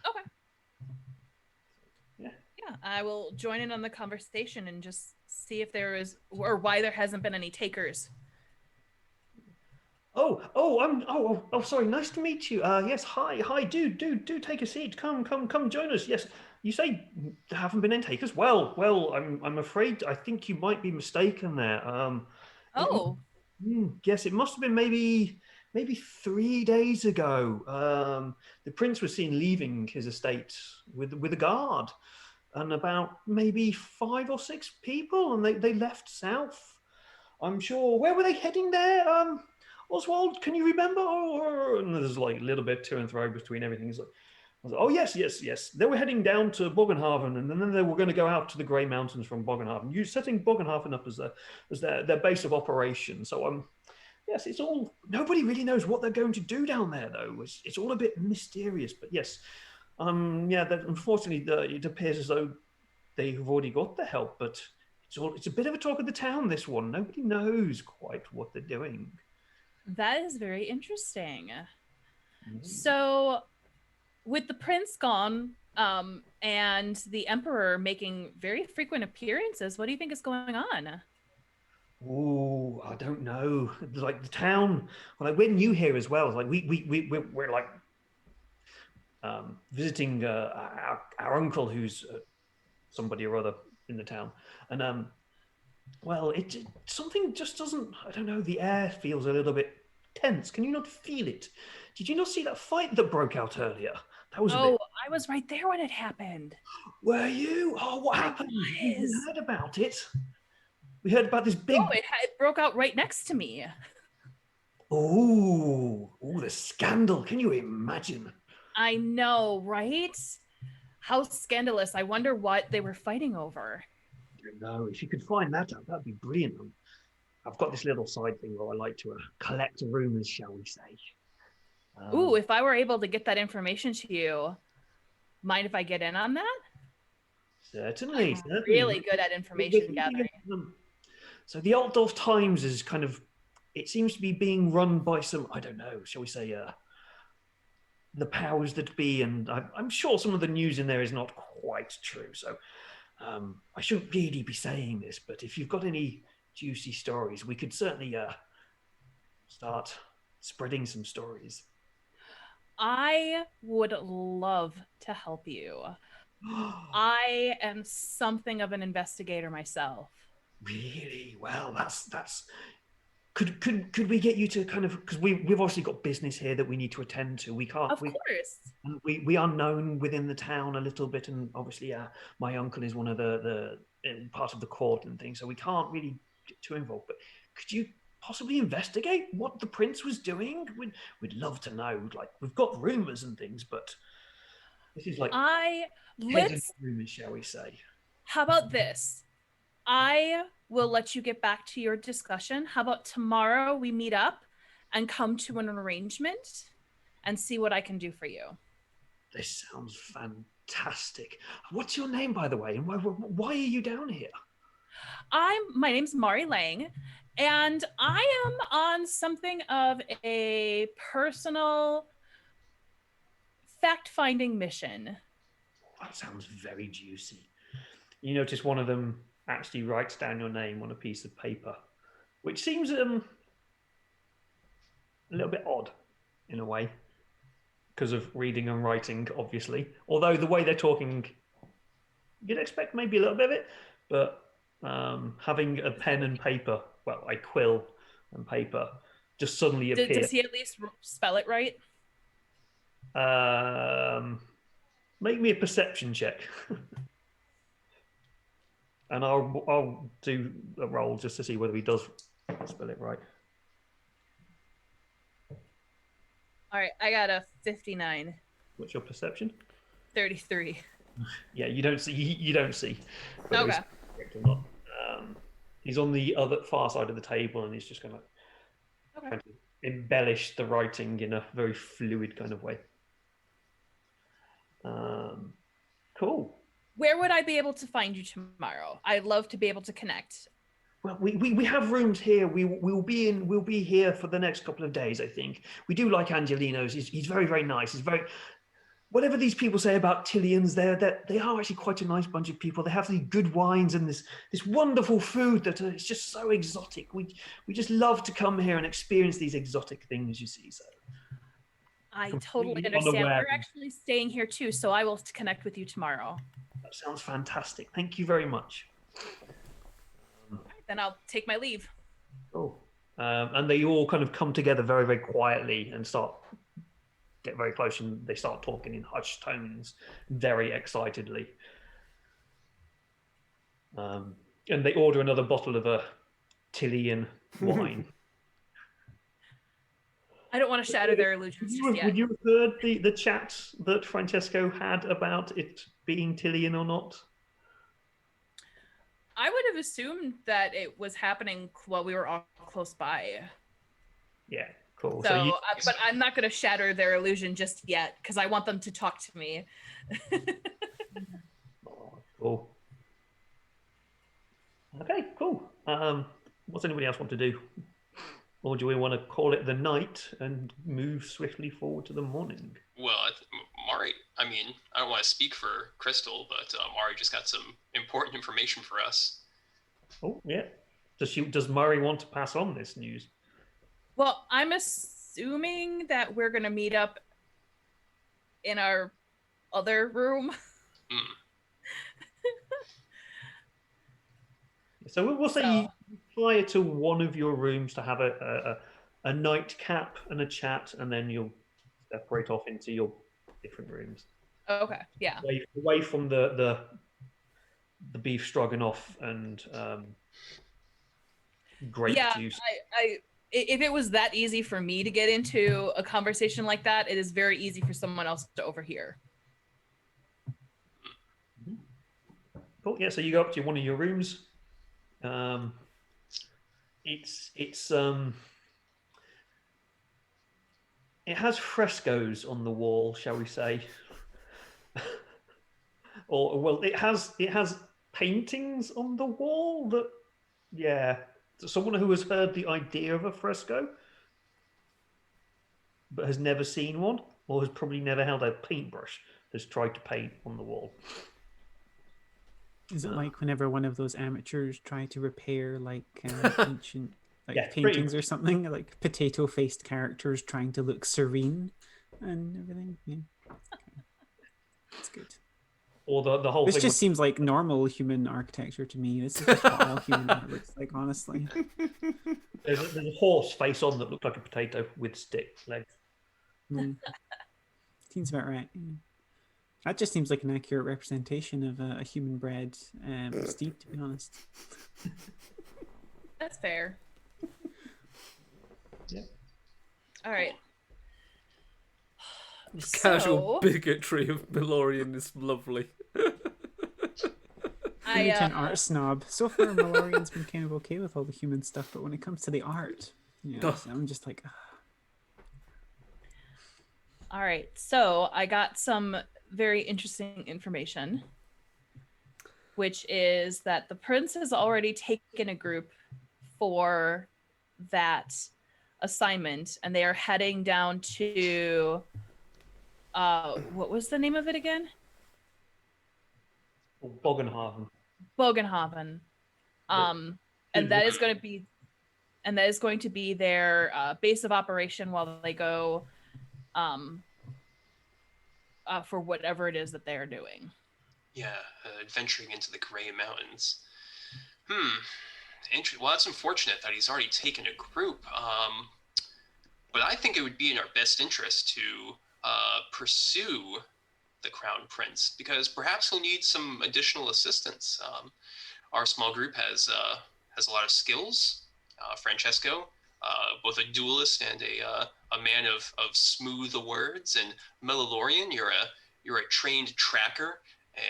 Okay. Yeah, I will join in on the conversation and just see if there is, or why there hasn't been any takers. Oh, sorry. Nice to meet you. Yes, hi. Do take a seat. Come, join us. Yes, you say there haven't been any takers. Well, I'm afraid I think you might be mistaken there. Yes, it must have been maybe 3 days ago. The prince was seen leaving his estate with a guard, and about maybe 5 or 6 people, and they left south. I'm sure. Where were they heading there? Oswald, can you remember? And there's like a little bit to and fro between everything. I was like, oh yes. They were heading down to Bogenhaven, and then they were going to go out to the Grey Mountains from Bogenhaven. You're setting Bogenhaven up as their base of operation. So Yes, it's all. Nobody really knows what they're going to do down there, though. It's all a bit mysterious. But yes, yeah. That unfortunately, it appears as though they've already got the help. But it's a bit of a talk of the town. This one. Nobody knows quite what they're doing. That is very interesting. Mm. So, with the prince gone, and the emperor making very frequent appearances, what do you think is going on? Oh, I don't know. Like the town, like we're new here as well. Like we're like visiting our uncle who's somebody or other in the town, and well, something just doesn't. I don't know. The air feels a little bit tense. Can you not feel it? Did you not see that fight that broke out earlier? That was a bit. Oh, I was right there when it happened. Were you? Oh, what happened? We heard about it. We heard about this big. Oh, it broke out right next to me. Oh, the scandal. Can you imagine? I know, right? How scandalous. I wonder what they were fighting over. I don't know. If you could find that out, that'd be brilliant. I've got this little side thing where I like to collect rumors, shall we say. Ooh, if I were able to get that information to you, mind if I get in on that? Certainly. I'm really good at information gathering. So the Altdorf Times is kind of, it seems to be being run by some, I don't know, shall we say, the powers that be, and I'm sure some of the news in there is not quite true. So I shouldn't really be saying this, but if you've got any juicy stories, we could certainly start spreading some stories. I would love to help you. I am something of an investigator myself. Really? Well, that's. Could we get you to kind of, because we've obviously got business here that we need to attend to. We can't. Of course. We are known within the town a little bit, and obviously my uncle is one of the part of the court and things, so we can't really get too involved. But could you possibly investigate what the prince was doing? We'd love to know. Like, we've got rumors and things, but this is like rumors, shall we say? How about this? I will let you get back to your discussion. How about tomorrow we meet up and come to an arrangement and see what I can do for you? This sounds fantastic. What's your name, by the way, and why are you down here? My name's Mari Lang, and I am on something of a personal fact-finding mission. That sounds very juicy. You notice one of them actually writes down your name on a piece of paper, which seems a little bit odd in a way because of reading and writing, obviously. Although the way they're talking, you'd expect maybe a little bit of it, but having a pen and paper, well, a quill and paper, just suddenly appear. Does he at least spell it right? Make me a perception check. And I'll do a roll just to see whether he does spell it right. All right, I got a 59. What's your perception? 33. Yeah, you don't see. You don't see. Okay. Correct or not. He's on the other far side of the table, and he's just going to kind of embellish the writing in a very fluid kind of way. Cool. Where would I be able to find you tomorrow? I'd love to be able to connect. Well, we have rooms here. We'll be here for the next couple of days, I think. We do like Angelino's. He's very, very nice. He's very, whatever these people say about Tillians, they are actually quite a nice bunch of people. They have these good wines and this wonderful food that is just so exotic. We just love to come here and experience these exotic things, you see. So I totally understand. We're actually staying here too, so I will connect with you tomorrow. That sounds fantastic. Thank you very much. Then I'll take my leave. Oh, and they all kind of come together very, very quietly and get very close, and they start talking in hushed tones, very excitedly. And they order another bottle of a Tillian wine. I don't want to shatter their illusions just yet. Would you have heard the chat that Francesco had about it being Tillian or not? I would have assumed that it was happening while we were all close by. Yeah, cool. So, So you, but I'm not going to shatter their illusion just yet because I want them to talk to me. oh, cool. Okay, cool. What's anybody else want to do? Or do we want to call it the night and move swiftly forward to the morning? Well, Mari, I mean, I don't want to speak for Crystal, but Mari just got some important information for us. Oh, yeah. Does Murray want to pass on this news? Well, I'm assuming that we're going to meet up in our other room. So we'll say you fly to one of your rooms to have a nightcap and a chat, and then you'll separate off into your different rooms. Okay, yeah. Away from the beef stroganoff and grape juice. If it was that easy for me to get into a conversation like that, it is very easy for someone else to overhear. Cool. Yeah. So you go up to one of your rooms. It has frescoes on the wall, shall we say? Or well, it has paintings on the wall that, yeah. Someone who has heard the idea of a fresco, but has never seen one, or has probably never held a paintbrush, has tried to paint on the wall. Is it like whenever one of those amateurs try to repair like ancient paintings or something, like potato-faced characters trying to look serene and everything? Yeah, okay. That's good. Or the whole this thing just seems like normal human architecture to me. This is just what all human art looks like, honestly. There's a horse face on that looked like a potato with stick legs. Seems about right. Yeah. That just seems like an accurate representation of a human-bred steed, to be honest. That's fair. Yeah. All right. Casual bigotry of Melorian is lovely. An art snob. So far, Melorian's been kind of okay with all the human stuff, but when it comes to the art, I'm just like. All right. So I got some very interesting information, which is that the prince has already taken a group for that assignment, and they are heading down to what was the name of it again? Bogenhaven. And that is going to be their base of operation while they go for whatever it is that they are doing. Yeah, adventuring into the Gray Mountains. Well, that's unfortunate that he's already taken a group. But I think it would be in our best interest to pursue the Crown Prince, because perhaps he'll need some additional assistance. Our small group has a lot of skills. Francesco, both a duelist and a man of smooth words, and Melilorian, you're a trained tracker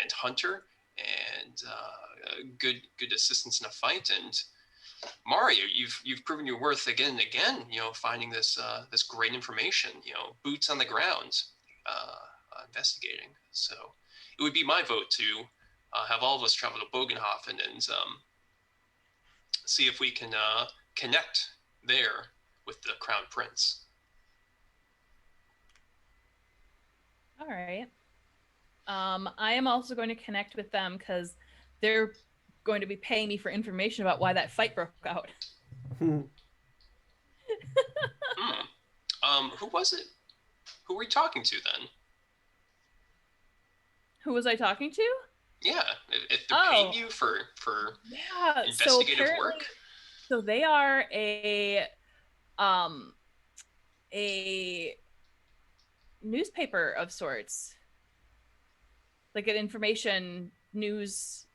and hunter, and good assistance in a fight. And Mario, you've proven your worth again and again. Finding this great information. Boots on the ground, investigating. So it would be my vote to have all of us travel to Bogenhofen and see if we can connect there with the Crown Prince. All right. I am also going to connect with them because they're going to be paying me for information about why that fight broke out. Who was it? Who were you talking to then? Who was I talking to? Yeah, if they're paying you for investigative work. So they are a newspaper of sorts, like an information news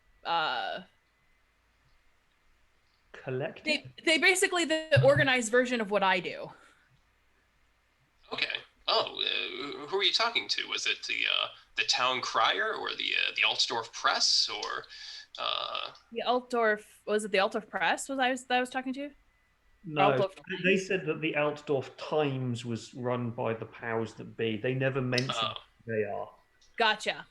collective. They basically the organized version of what I do. Okay. Oh, who are you talking to? Was it the town crier or the Altdorf Press or? The Altdorf, was it the Altdorf Press? I was talking to? No, Outlaw they said that the Altdorf Times was run by the powers that be. They never mentioned who they are. Gotcha.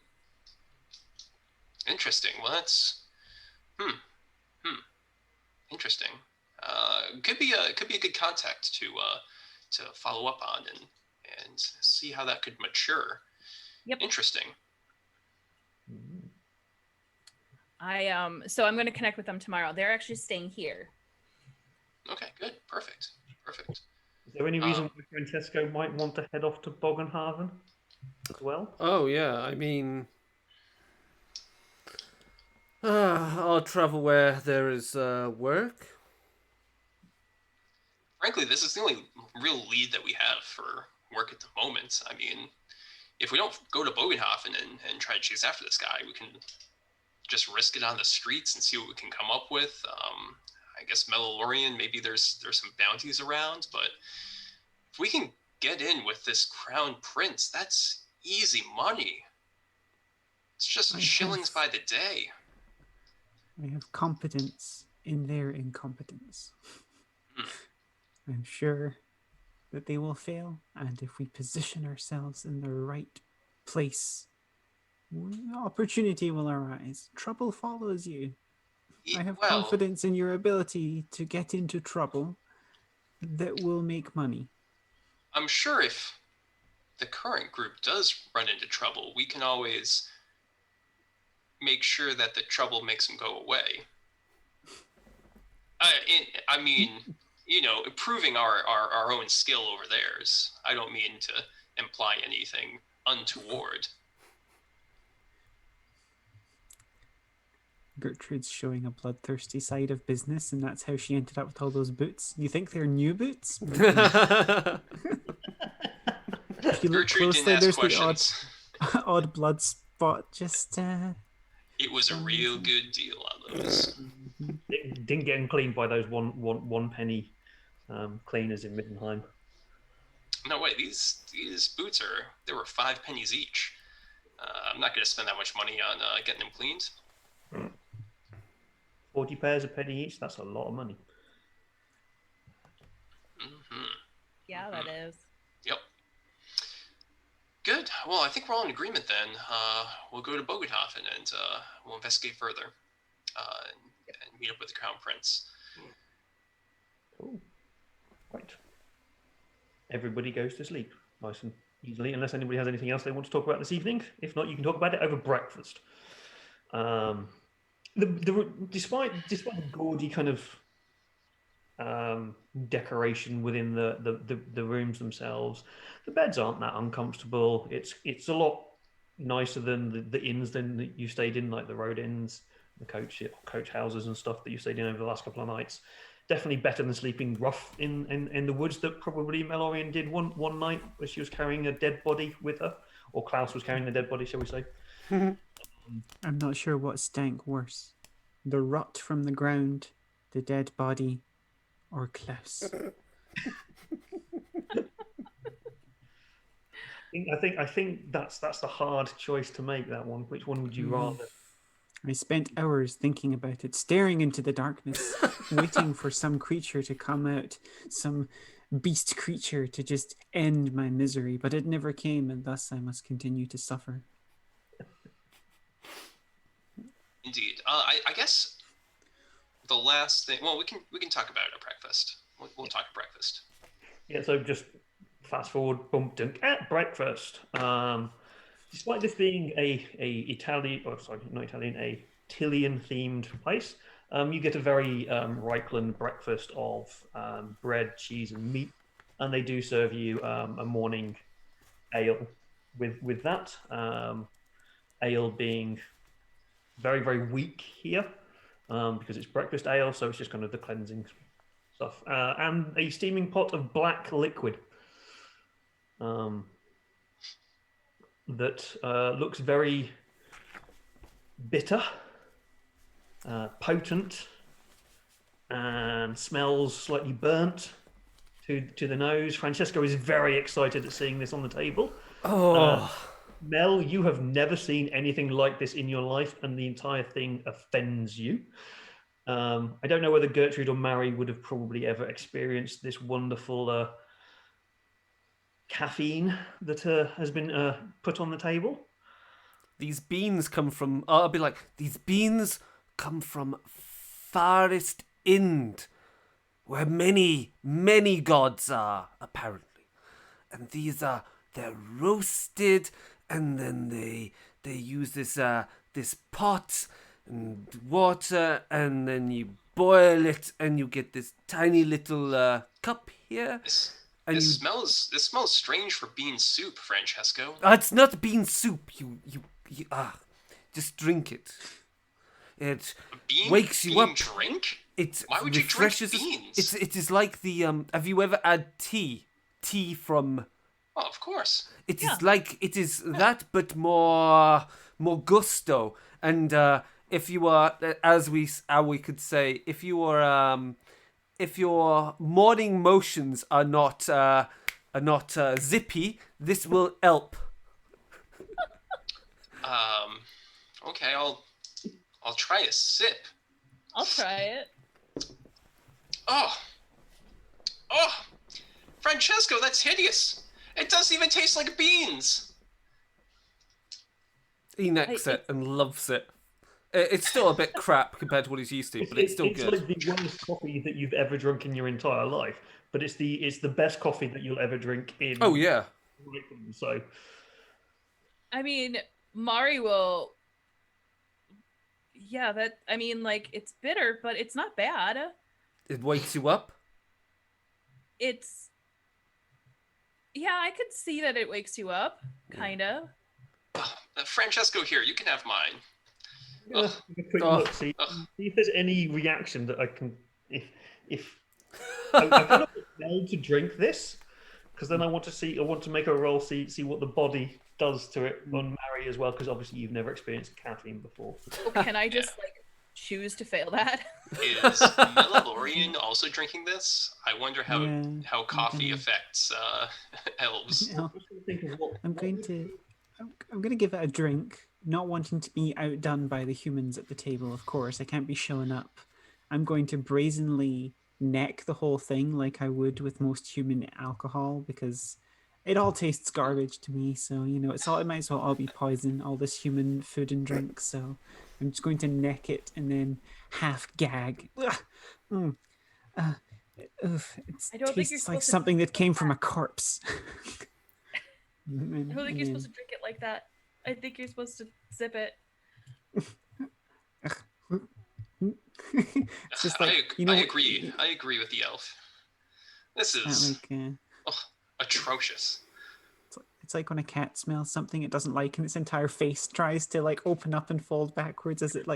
Interesting. Well, that's interesting. Could be a good contact to follow up on and see how that could mature. Yep. Interesting. So I'm going to connect with them tomorrow. They're actually staying here. Okay, good. Perfect. Is there any reason why Francesco might want to head off to Bogenhaven as well? Oh yeah, I mean, I'll travel where there is work. Frankly, this is the only real lead that we have for work at the moment. I mean, if we don't go to Bogenhafen and try to chase after this guy, we can just risk it on the streets and see what we can come up with. I guess Mellorien, maybe there's some bounties around, but if we can get in with this crown prince, that's easy money. It's just shillings by the day. I have competence in their incompetence. I'm sure that they will fail, and if we position ourselves in the right place, opportunity will arise. Trouble follows you. I have confidence in your ability to get into trouble that will make money. I'm sure if the current group does run into trouble, we can always make sure that the trouble makes them go away. I mean, you know, improving our own skill over theirs. I don't mean to imply anything untoward. Gertrude's showing a bloodthirsty side of business, and that's how she ended up with all those boots. You think they're new boots? If you look Gertrude closely, didn't there's ask questions. the odd blood spot. Just It was a real good deal on those. Didn't get them cleaned by those one penny cleaners in Middenheim. No way, these boots they were 5 pennies each. I'm not going to spend that much money on getting them cleaned. 40 pairs a penny each, that's a lot of money. Yeah, that is. Yep. Good. Well, I think we're all in agreement then. We'll go to Bogenhafen and we'll investigate further and meet up with the Crown Prince. Cool. Right. Everybody goes to sleep nice and easily, unless anybody has anything else they want to talk about this evening. If not, you can talk about it over breakfast. Despite the gaudy kind of decoration within the rooms themselves, the beds aren't that uncomfortable. It's a lot nicer than the inns that you stayed in, like the road inns, the coach houses and stuff that you stayed in over the last couple of nights. Definitely better than sleeping rough in the woods that probably Mellorien did one night where she was carrying a dead body with her, or Klaus was carrying the dead body, shall we say. I'm not sure what stank worse. The rot from the ground, the dead body, or Klaus. I think that's the hard choice to make, that one. Which one would you rather? I spent hours thinking about it, staring into the darkness, waiting for some creature to come out, some beast creature to just end my misery, but it never came, and thus I must continue to suffer. Indeed. I guess the last thing. Well, we can talk about it at breakfast. We'll talk at breakfast. Yeah. So just fast forward, bump dunk at breakfast. Despite this being a Tillian themed place, you get a very Reichland breakfast of bread, cheese, and meat, and they do serve you a morning ale with that. Ale being very, very weak here because it's breakfast ale, so it's just kind of the cleansing stuff, and a steaming pot of black liquid. That looks very bitter, potent, and smells slightly burnt to the nose. Francesco is very excited at seeing this on the table. Mel, you have never seen anything like this in your life, and the entire thing offends you. I don't know whether Gertrude or Mary would have probably ever experienced this wonderful caffeine that has been put on the table. These beans come from. I'll be like, these beans come from farthest Ind, where many, many gods are, apparently. And they're roasted, and then they use this pot and water, and then you boil it, and you get this tiny little cup here. This smells strange for bean soup, Francesco. It's not bean soup. You just drink it. It wakes you up. Drink? Why would refreshes you drink beans? It is like the Have you ever had tea? Tea from. Oh, of course. It is that, but more gusto. And if you are, as we could say, if your morning motions are not zippy, this will help. Okay, I'll try a sip. I'll try it. Oh, Francesco, that's hideous. It doesn't even taste like beans. He necks it and loves it. It's still a bit crap compared to what he's used to, but it's still good. It's like the worst coffee that you've ever drunk in your entire life, but it's the best coffee that you'll ever drink in. Oh yeah. So, I mean, Mari will. Yeah, it's bitter, but it's not bad. It wakes you up. Yeah, I could see that it wakes you up, kind of. Francesco, here, you can have mine. Look, see if there's any reaction that I can. If I kind of want to drink this, because then I want to make a roll, see what the body does to it on Mary as well, because obviously you've never experienced caffeine before. Can I just choose to fail that? Is Melilorian also drinking this? I wonder how coffee affects elves. No. I'm going to give it a drink, not wanting to be outdone by the humans at the table, of course. I can't be showing up. I'm going to brazenly neck the whole thing like I would with most human alcohol, because it all tastes garbage to me. So, it might as well all be poison, all this human food and drink. So I'm just going to neck it and then half gag. It tastes like something that came from a corpse. I don't think you're supposed to drink it like that. I think you're supposed to sip it. It's just like, I agree. I agree with the elf. This is atrocious. It's like when a cat smells something it doesn't like and its entire face tries to open up and fold backwards as it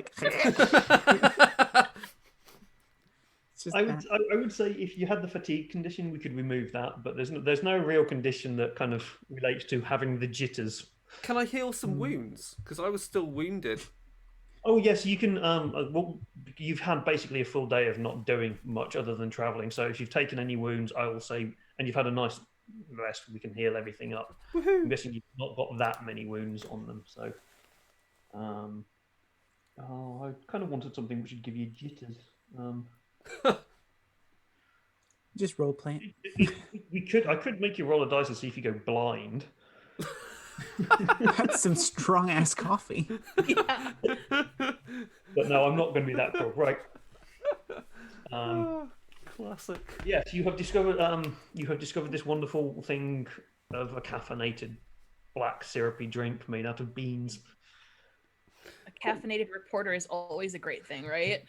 I would say if you had the fatigue condition, we could remove that, but there's no real condition that kind of relates to having the jitters. Can I heal some wounds? Because I was still wounded. Oh yes, you can. You've had basically a full day of not doing much other than traveling. So if you've taken any wounds, I will say, and you've had a nice rest, we can heal everything up. Woohoo. I'm guessing you've not got that many wounds on them. So, I kind of wanted something which would give you jitters. Just role play it. I could make you roll a dice and see if you go blind. That's some strong ass coffee. Yeah. But no, I'm not going to be that cool. Right. Classic. Yes, you have discovered this wonderful thing of a caffeinated black syrupy drink made out of beans. A caffeinated reporter is always a great thing, right?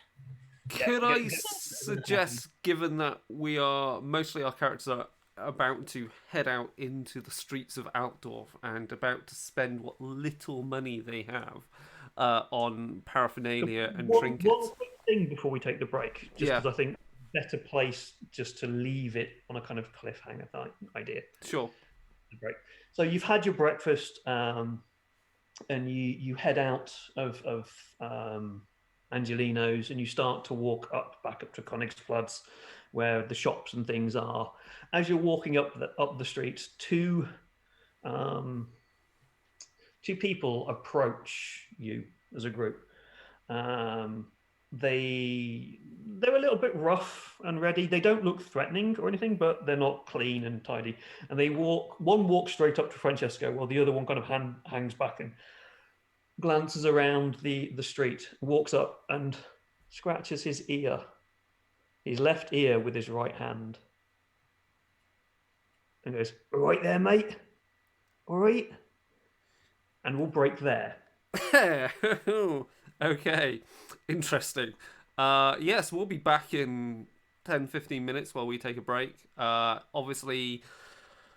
Could I suggest, given that mostly our characters are about to head out into the streets of Altdorf and about to spend what little money they have on paraphernalia and trinkets. One quick thing before we take the break, just because I think better place just to leave it on a kind of cliffhanger idea. Sure. Break. So you've had your breakfast, and you head out of Angelino's, and you start to walk back up to Königsplatz, where the shops and things are. As you're walking up the streets, two people approach you as a group. they're a little bit rough and ready. They don't look threatening or anything, but they're not clean and tidy. And one walks straight up to Francesco, while the other one kind of hangs back and glances around the street, walks up and scratches his left ear with his right hand, and goes, "All right there, mate. All right." And we'll break there. Okay, interesting. Yes, we'll be back in 10-15 minutes while we take a break. Obviously,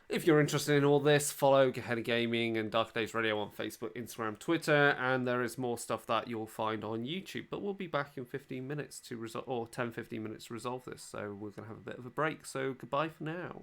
if you're interested in all this, follow Gehenna Gaming and Dark Days Radio on Facebook, Instagram, Twitter, and there is more stuff that you'll find on YouTube. But we'll be back in 15 minutes to resolve, or 10-15 minutes to resolve this. So we're going to have a bit of a break. So goodbye for now.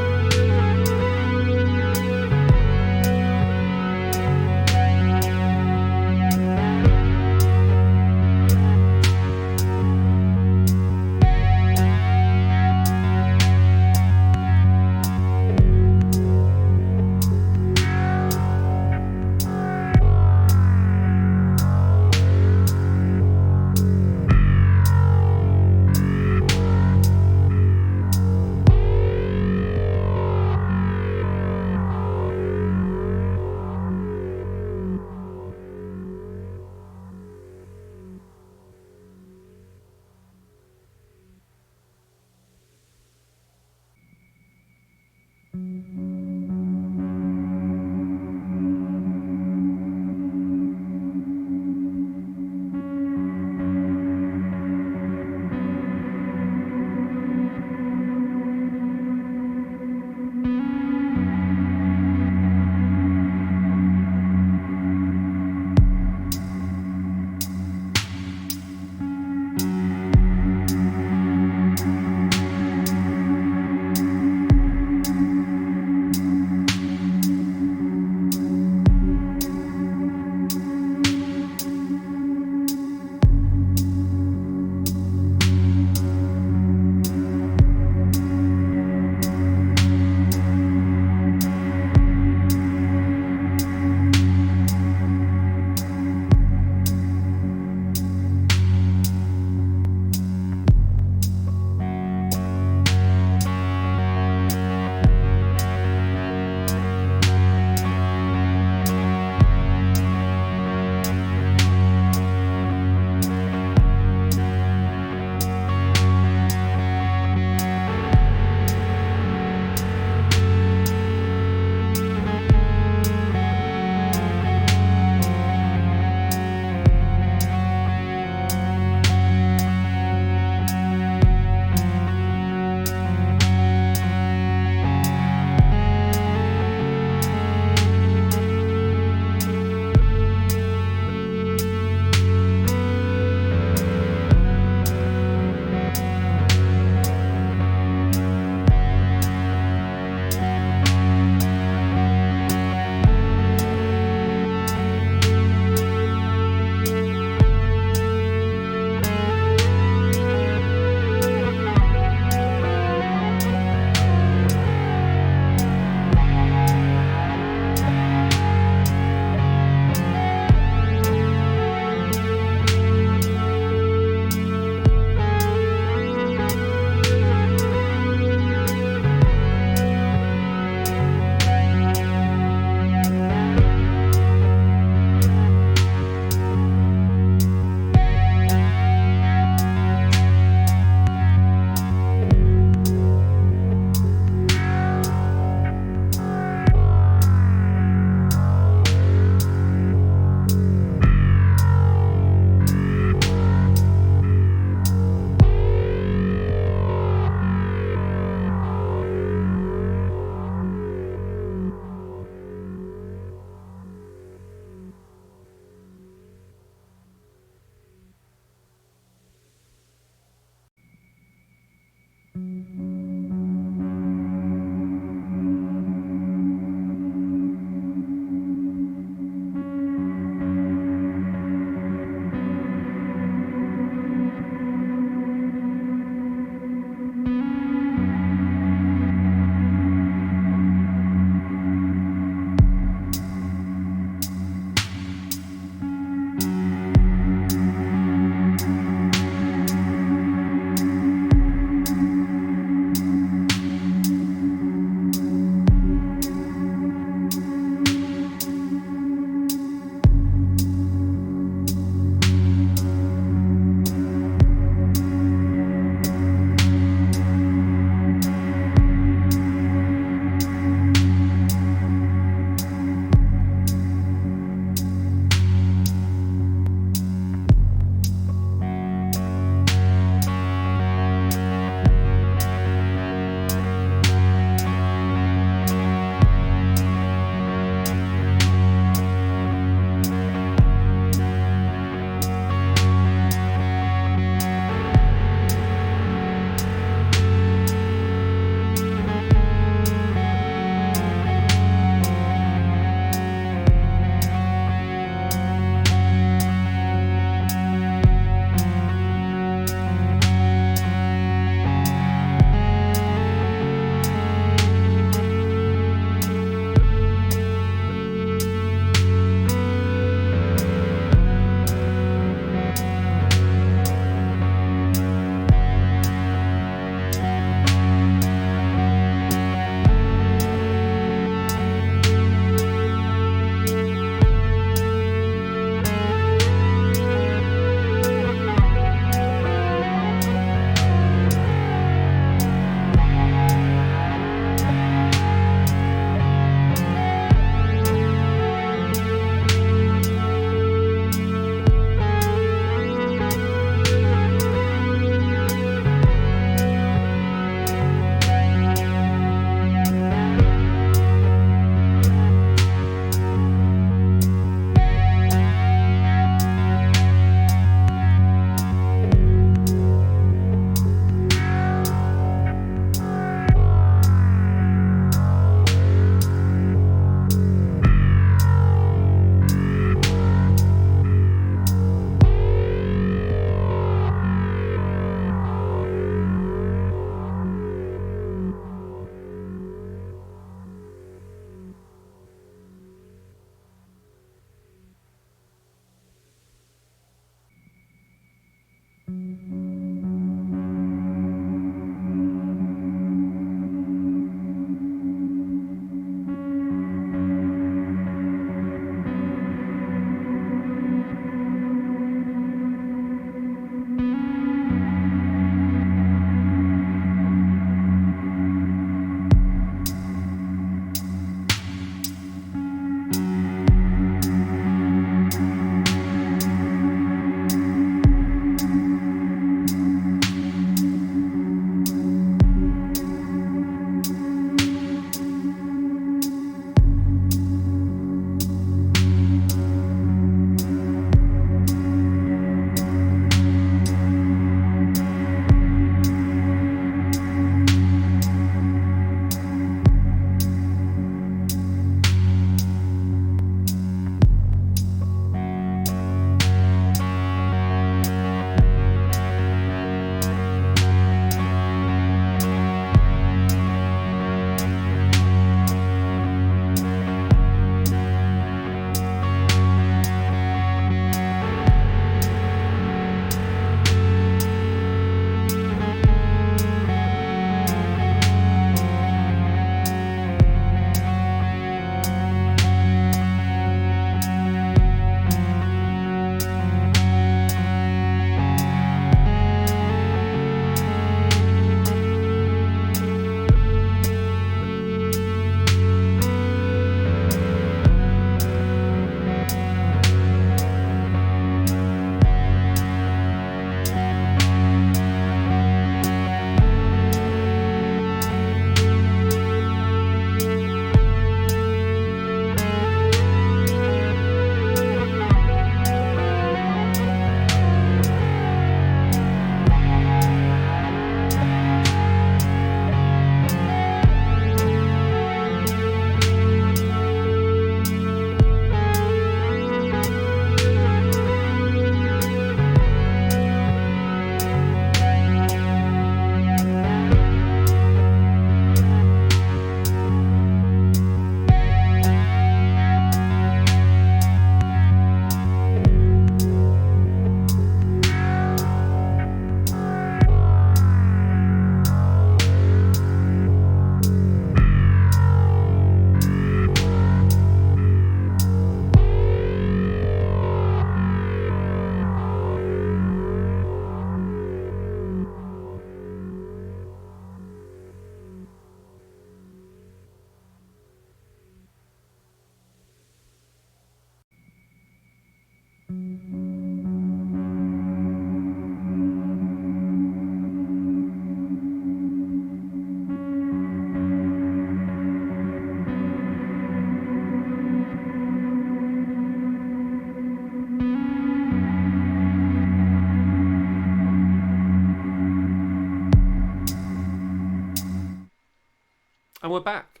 And we're back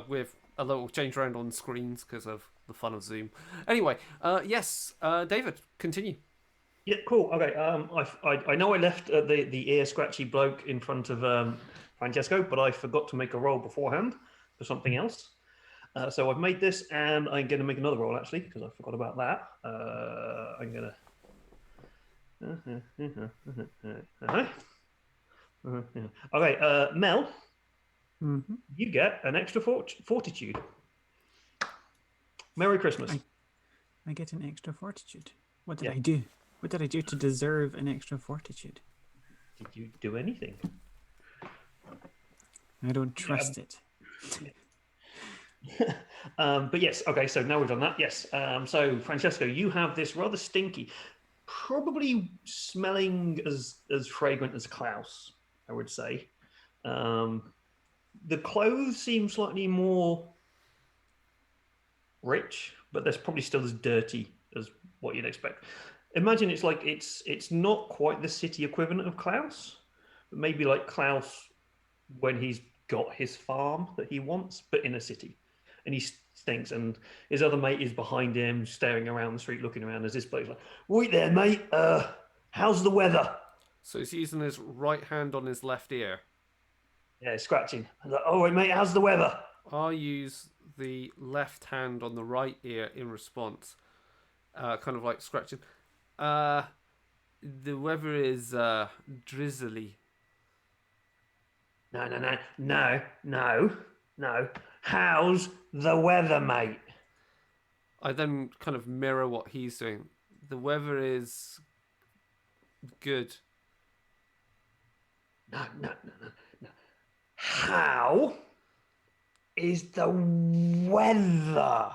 with a little change around on screens because of the fun of Zoom. Anyway, yes, David, continue. Yeah, cool. Okay. I know I left the ear scratchy bloke in front of Francesco, but I forgot to make a roll beforehand for something else. So I've made this, and I'm going to make another roll actually because I forgot about that. I'm going to. Okay, Mel, Mm-hmm. you get an extra fortitude. Merry Christmas. I get an extra fortitude. What did Yeah. I do? What did I do to deserve an extra fortitude? Did you do anything? I don't trust it. But yes, okay, so now we've done that. Yes. So Francesco, you have this rather stinky, probably smelling as fragrant as Klaus, I would say. The clothes seem slightly more rich, but they're probably still as dirty as what you'd expect. Imagine it's like it's not quite the city equivalent of Klaus, but maybe like Klaus when he's got his farm that he wants, but in a city, and he stinks. And his other mate is behind him, staring around the street, looking around. As this bloke's like, "Right there, mate. How's the weather?" So he's using his right hand on his left ear. Yeah, scratching. I'm like, "Oh, right, mate. How's the weather?" I use the left hand on the right ear in response, kind of like scratching. The weather is drizzly. No. How's the weather, mate? I then kind of mirror what he's doing. The weather is good. No. How is the weather?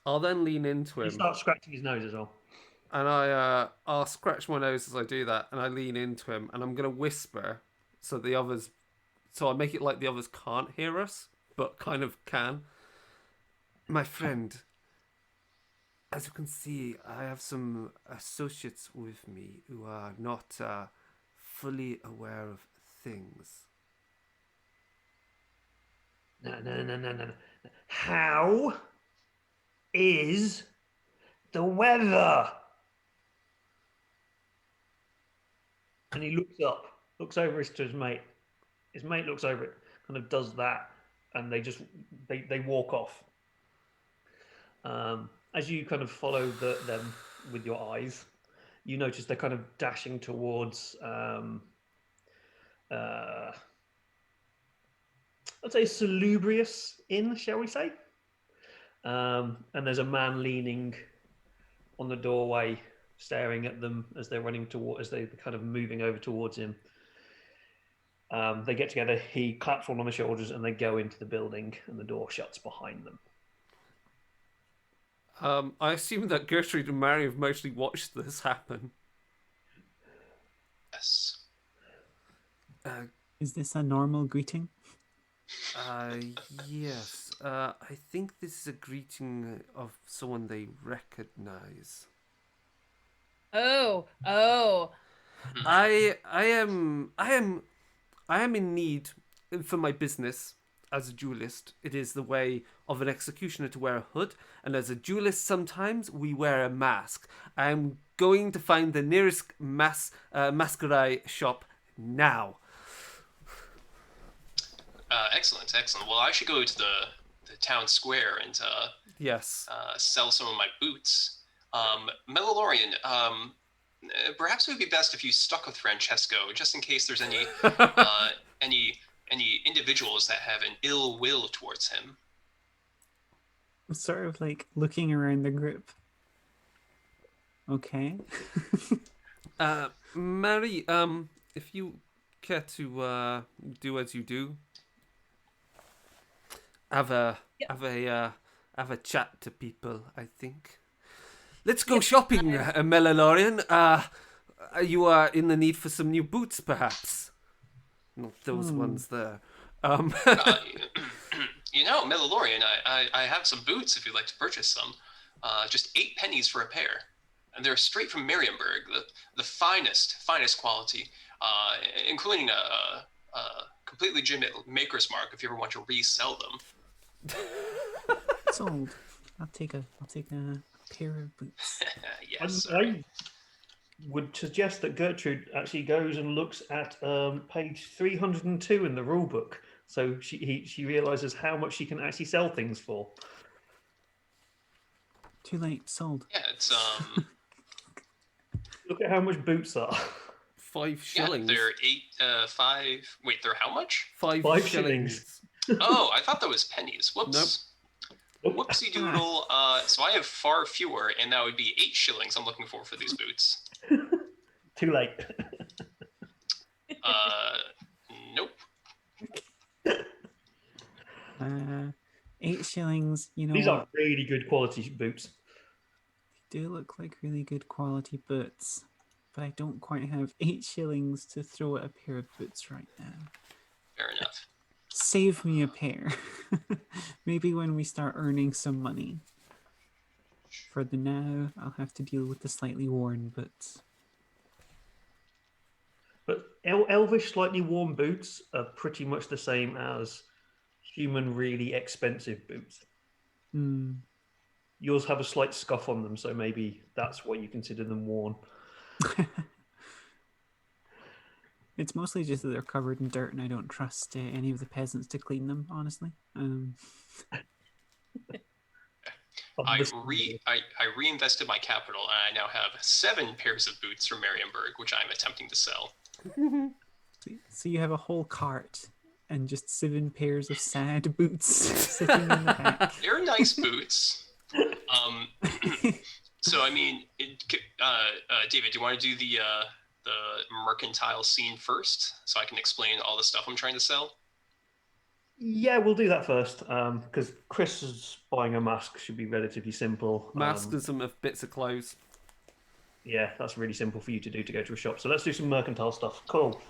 I'll then lean into He him, starts scratching his nose as well. and I'll scratch my nose as I do that, and I lean into him, and I'm gonna whisper, so I make it like the others can't hear us, but kind of can. My friend, as you can see, I have some associates with me who are not fully aware of things. No. How is the weather? And he looks over to his mate. His mate looks over it, kind of does that, and they walk off. As you kind of follow them with your eyes, you notice they're kind of dashing towards I'd say salubrious inn, shall we say? And there's a man leaning on the doorway, staring at them as they're kind of moving over towards him. They get together. He claps one on the shoulders, and they go into the building, and the door shuts behind them. I assume that Gertrude and Mary have mostly watched this happen. Yes. Is this a normal greeting? Yes. I think this is a greeting of someone they recognize. Oh. I am in need for my business as a duelist. It is the way of an executioner to wear a hood, and as a duelist sometimes we wear a mask. I am going to find the nearest masquerade shop now. Excellent. Well, I should go to the town square and Yes. sell some of my boots. Melilorian, perhaps it would be best if you stuck with Francesco, just in case there's any individuals that have an ill will towards him. I'm sort of like looking around the group. Okay. Mary, if you care to do as you do, have a have a chat to people, I think. Let's go shopping, Melalorian. You are in the need for some new boots, perhaps. Not those ones there. You know, Melalorian, I have some boots if you'd like to purchase some. Just 8 pennies for a pair. And they're straight from Marienburg, the finest quality, including a completely legitimate maker's mark if you ever want to resell them. Sold. I'll take a pair of boots. Yes, sir. I would suggest that Gertrude actually goes and looks at page 302 in the rule book, so she realizes how much she can actually sell things for. Too late. Sold. Yeah, it's Look at how much boots are. 5 shillings. Yeah, they're 5. Wait, they're how much? 5 5 shillings. Oh, I thought that was pennies. Whoops. Nope. Whoopsie doodle. So I have far fewer, and that would be 8 shillings I'm looking for these boots. Too late. Nope. 8 shillings. You know, These are really good quality boots. they do look like really good quality boots, but I don't quite have 8 shillings to throw at a pair of boots right now. Fair enough. Save me a pair. Maybe when we start earning some money. For the now, I'll have to deal with the slightly worn boots. But elvish, slightly worn boots are pretty much the same as human, really expensive boots. Hmm. Yours have a slight scuff on them, so maybe that's why you consider them worn. It's mostly just that they're covered in dirt, and I don't trust any of the peasants to clean them. Honestly. I reinvested my capital, and I now have 7 pairs of boots from Marienburg, which I'm attempting to sell. So you have a whole cart and just 7 pairs of sad boots sitting in the back. They're nice boots. So I mean, David, do you want to do the mercantile scene first, so I can explain all the stuff I'm trying to sell? Yeah, we'll do that first, because Chris's buying a mask should be relatively simple. Mask and some bits of clothes. Yeah, that's really simple for you to do to go to a shop. So let's do some mercantile stuff. Cool.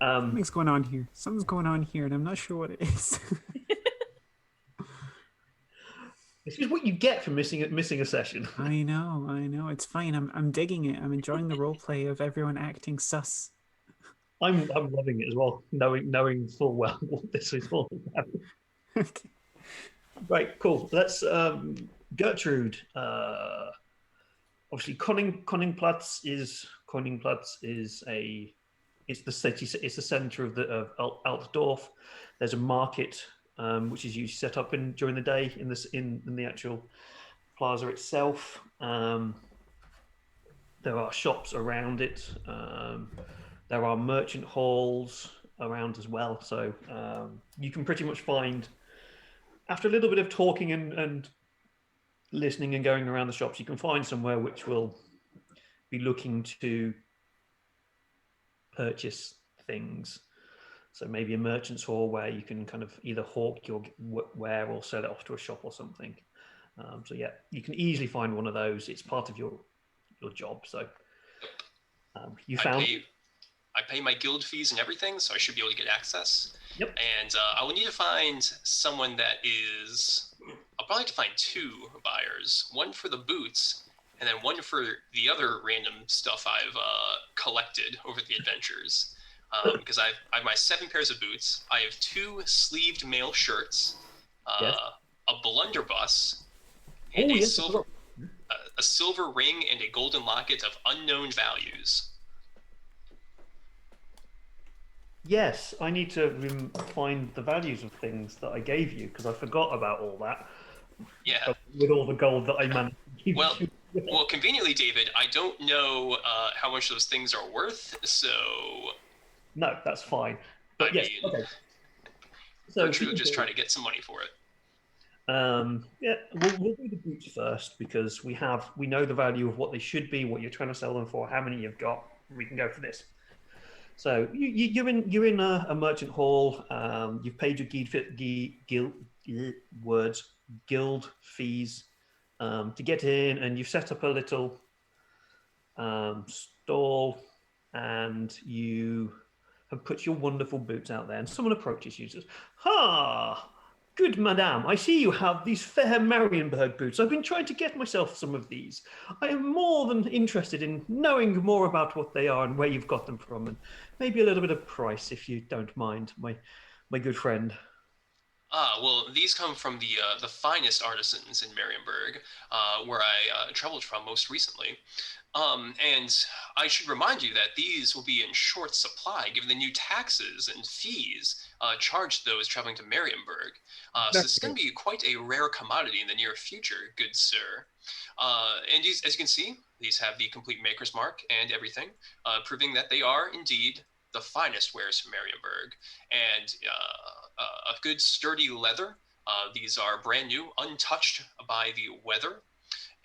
Something's going on here. Something's going on here, and I'm not sure what it is. This is what you get for missing a session. I know. It's fine. I'm digging it. I'm enjoying the role play of everyone acting sus. I'm loving it as well, knowing full well what this is all about. Okay. Right, cool. Let's Gertrude. Obviously, Königplatz is the city. It's the center of Altdorf. There's a market which is usually set up during the day in the actual plaza itself. There are shops around it. There are merchant halls around as well. So you can pretty much find, after a little bit of talking and listening and going around the shops, you can find somewhere which will be looking to purchase things. So maybe a merchant's hall where you can kind of either hawk your ware or sell it off to a shop or something. So yeah, you can easily find one of those. It's part of your job. So you found. I pay my guild fees and everything, so I should be able to get access. Yep. And I will need to find someone that is. I'll probably have to find 2 buyers. One for the boots, and then one for the other random stuff I've collected over the adventures. Because I have my 7 pairs of boots. I have 2 sleeved male shirts, Yes. a blunderbuss, and Oh, a yes, silver ring and a golden locket of unknown values. Yes, I need to find the values of things that I gave you because I forgot about all that. Yeah. With all the gold that I managed to give Well, you. well, conveniently, David, I don't know how much those things are worth, so No, that's fine. But I yes, mean, okay. So Gertrude will just try to get some money for it. yeah, we'll do the boots first because we know the value of what they should be, what you're trying to sell them for, how many you've got. We can go for this. So you're in a merchant hall. You've paid your guild fees to get in, and you've set up a little stall, and you have put your wonderful boots out there, and someone approaches you and says, "Ha! Good madame, I see you have these fair Marienburg boots. I've been trying to get myself some of these. I am more than interested in knowing more about what they are and where you've got them from, and maybe a little bit of price, if you don't mind, my good friend." Well, these come from the finest artisans in Marienburg, where I traveled from most recently. And I should remind you that these will be in short supply given the new taxes and fees charged to those traveling to Marienburg. So this is going to be quite a rare commodity in the near future, good sir. And these, as you can see, these have the complete maker's mark and everything, proving that they are indeed the finest wares from Marienburg. And a good sturdy leather. These are brand new, untouched by the weather.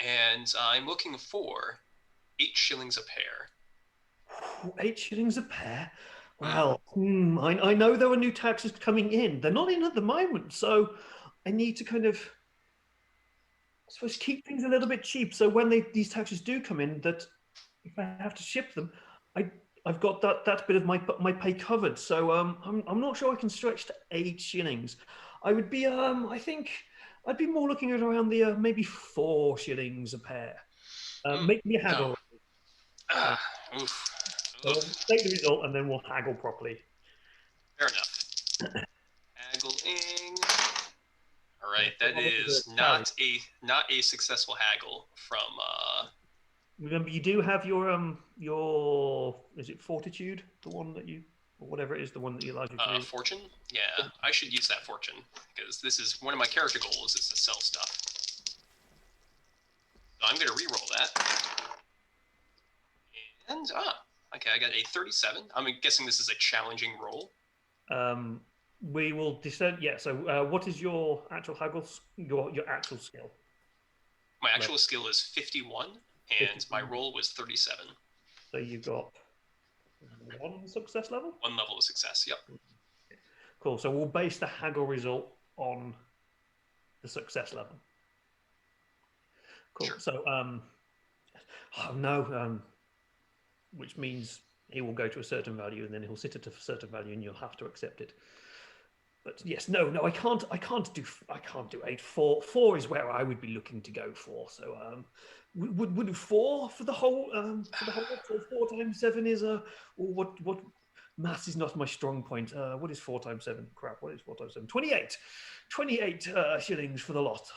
And I'm looking for 8 shillings a pair. 8 shillings a pair? Well, I know there are new taxes coming in. They're not in at the moment, so I need to kind of, I suppose, keep things a little bit cheap. So when these taxes do come in, that if I have to ship them, I've got that bit of my pay covered. So I'm not sure I can stretch to 8 shillings. I would be I think I'd be more looking at around the maybe 4 shillings a pair. Make me haggle. No. So we'll take the result and then we'll haggle properly. Fair enough. Haggling. All right, that is not a successful haggle from. Remember, you do have your is it fortitude, the one that you, or whatever it is, the one that you allows you to fortune. Yeah, I should use that fortune because this is one of my character goals is to sell stuff. So I'm going to re-roll that. And okay, I got a 37. I'm guessing this is a challenging roll. We will descend. Yeah. So, what is your actual haggle? Your actual skill? My actual skill is 51, and my roll was 37. So you've got 1 success level. 1 level of success. Yep. Cool. So we'll base the haggle result on the success level. Cool. Sure. So, oh no. Which means he will go to a certain value, and then he'll sit at a certain value, and you'll have to accept it. But yes, no, I can't do 8. 4 is where I would be looking to go for. So, would 4 for the whole? So 4 times 7 is or what? Maths is not my strong point. What is 4 times 7? Crap. What is 4 times 7? 28. 28 shillings for the lot.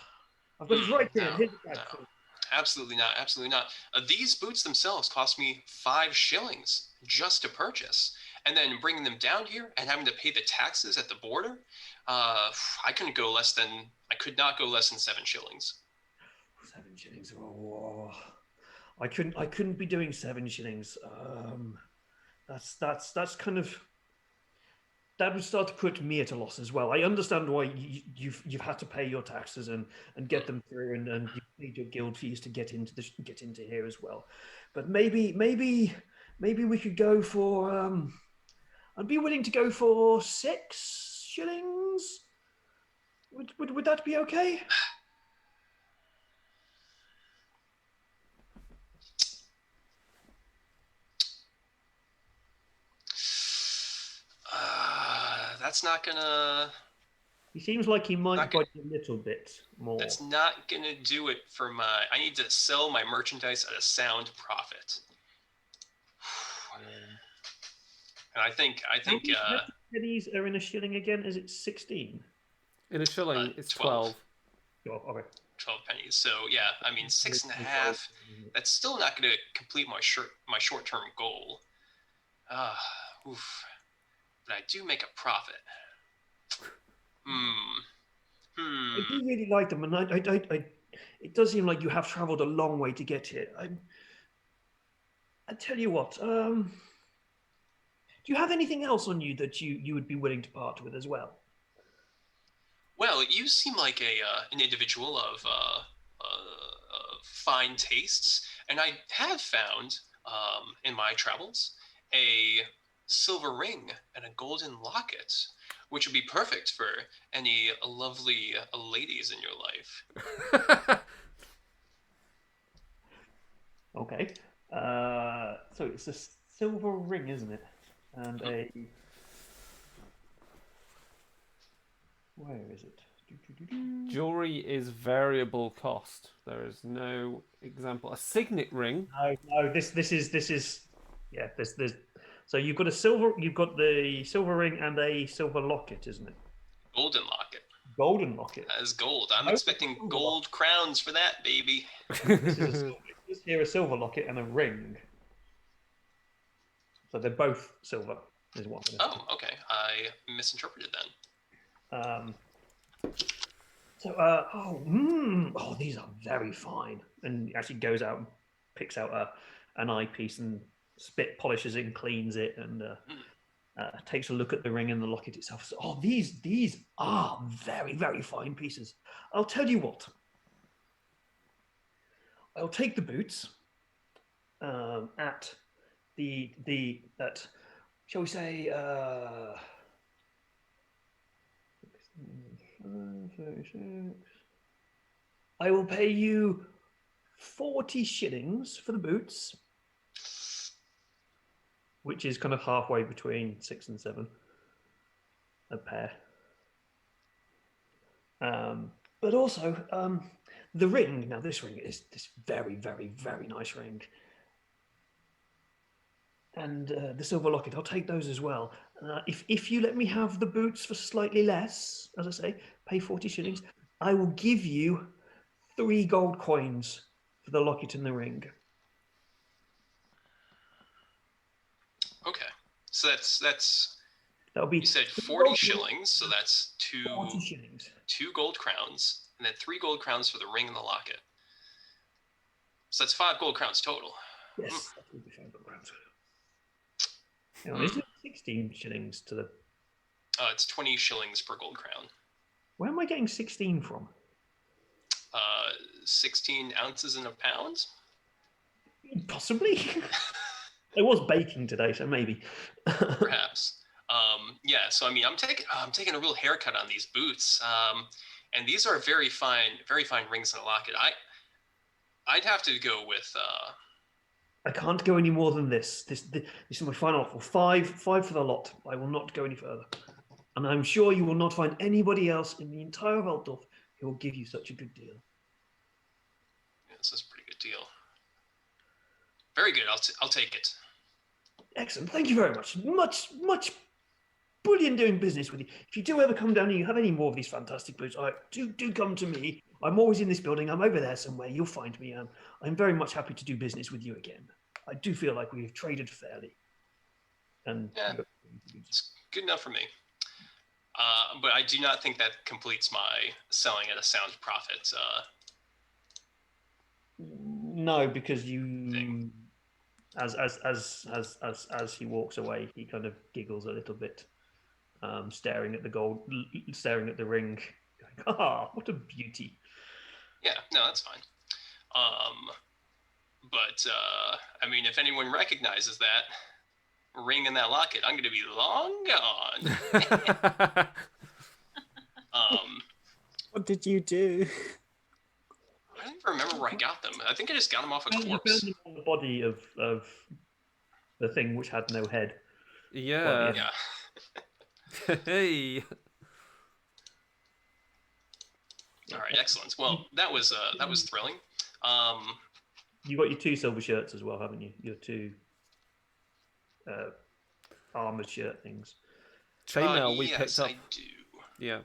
I've got it right here. No. Absolutely not. Absolutely not. These boots themselves cost me 5 shillings just to purchase. And then bringing them down here and having to pay the taxes at the border, I could not go less than 7 shillings. 7 shillings. Oh, I couldn't be doing 7 shillings. That's kind of, that would start to put me at a loss as well. I understand why you've had to pay your taxes and get them through, and you need your guild fees to get into here as well. But maybe we could go for. I'd be willing to go for 6 shillings. Would that be okay? That's not gonna. He seems like he might budge a little bit more. That's not gonna do it for my. I need to sell my merchandise at a sound profit. And I think. Pennies are in a shilling again. Is it 16? In a shilling, it's 12. 12. Okay. 12 pennies. So yeah, I mean 6.5. That's still not going to complete my short-term goal. But I do make a profit. I do really like them, and I it does seem like you have travelled a long way to get here. I tell you what. Do you have anything else on you that you would be willing to part with as well? Well, you seem like an individual of fine tastes, and I have found in my travels a silver ring and a golden locket, which would be perfect for any lovely ladies in your life. Okay. So it's a silver ring, isn't it? And a. Where is it? Jewelry is variable cost. There is no example. A signet ring. No. This is. Yeah. This. So you've got the silver ring and a silver locket, isn't it? Golden locket. Golden locket. That is gold. I'm No, expecting silver gold crowns for that, baby. This is a silver, just here a silver locket and a ring. So they're both silver, is what I'm going to Oh, okay. I misinterpreted then. Oh, these are very fine. And he actually goes out and picks out an eyepiece and polishes it and cleans it and takes a look at the ring and the locket itself. So, oh, these are very, very fine pieces. I'll tell you what. I'll take the boots at shall we say 36. I will pay you 40 shillings for the boots, which is kind of halfway between 6 and 7 a pair. But also the ring. Now this ring is this very, very, very nice ring. And the silver locket, I'll take those as well. If you let me have the boots for slightly less, as I say, pay 40 shillings, I will give you 3 gold coins for the locket and the ring. Okay. So that's That'll be. you said 40 shillings, so that's 40 shillings. 2 gold crowns, and then 3 gold crowns for the ring and the locket. So that's 5 gold crowns total. Yes, that will be 5 gold crowns. Hang on, is it 16 shillings to the... It's 20 shillings per gold crown. Where am I getting 16 from? 16 ounces in a pound? Possibly. It was baking today, so maybe. Perhaps. Yeah, so I mean, I'm taking a real haircut on these boots. And these are very fine rings and a locket. I'd have to go with I can't go any more than this. This is my final offer. 5 for the lot. I will not go any further. And I'm sure you will not find anybody else in the entire Waldorf who will give you such a good deal. Yeah, this is a pretty good deal. Very good. I'll take it. Excellent. Thank you very much. Much brilliant doing business with you. If you do ever come down and you have any more of these fantastic boots, do come to me. I'm always in this building. I'm over there somewhere. You'll find me. I'm very much happy to do business with you again. I do feel like we've traded fairly. And yeah, it's good enough for me. But I do not think that completes my selling at a sound profit. No, because you, as he walks away, he kind of giggles a little bit, staring at the ring, going, "Ah, what a beauty!" Yeah, no, that's fine. But I mean, if anyone recognizes that ring and that locket, I'm going to be long gone. What did you do? I don't even remember where I got them. I think I just got them off a You corpse. found them on the body of the thing which had no head. Yeah. Yeah. Hey. All right, excellent. Well, that was thrilling. You got your 2 silver shirts as well, haven't you? Your 2 armored shirt things. Chainmail we yes, picked up. I do. Yeah.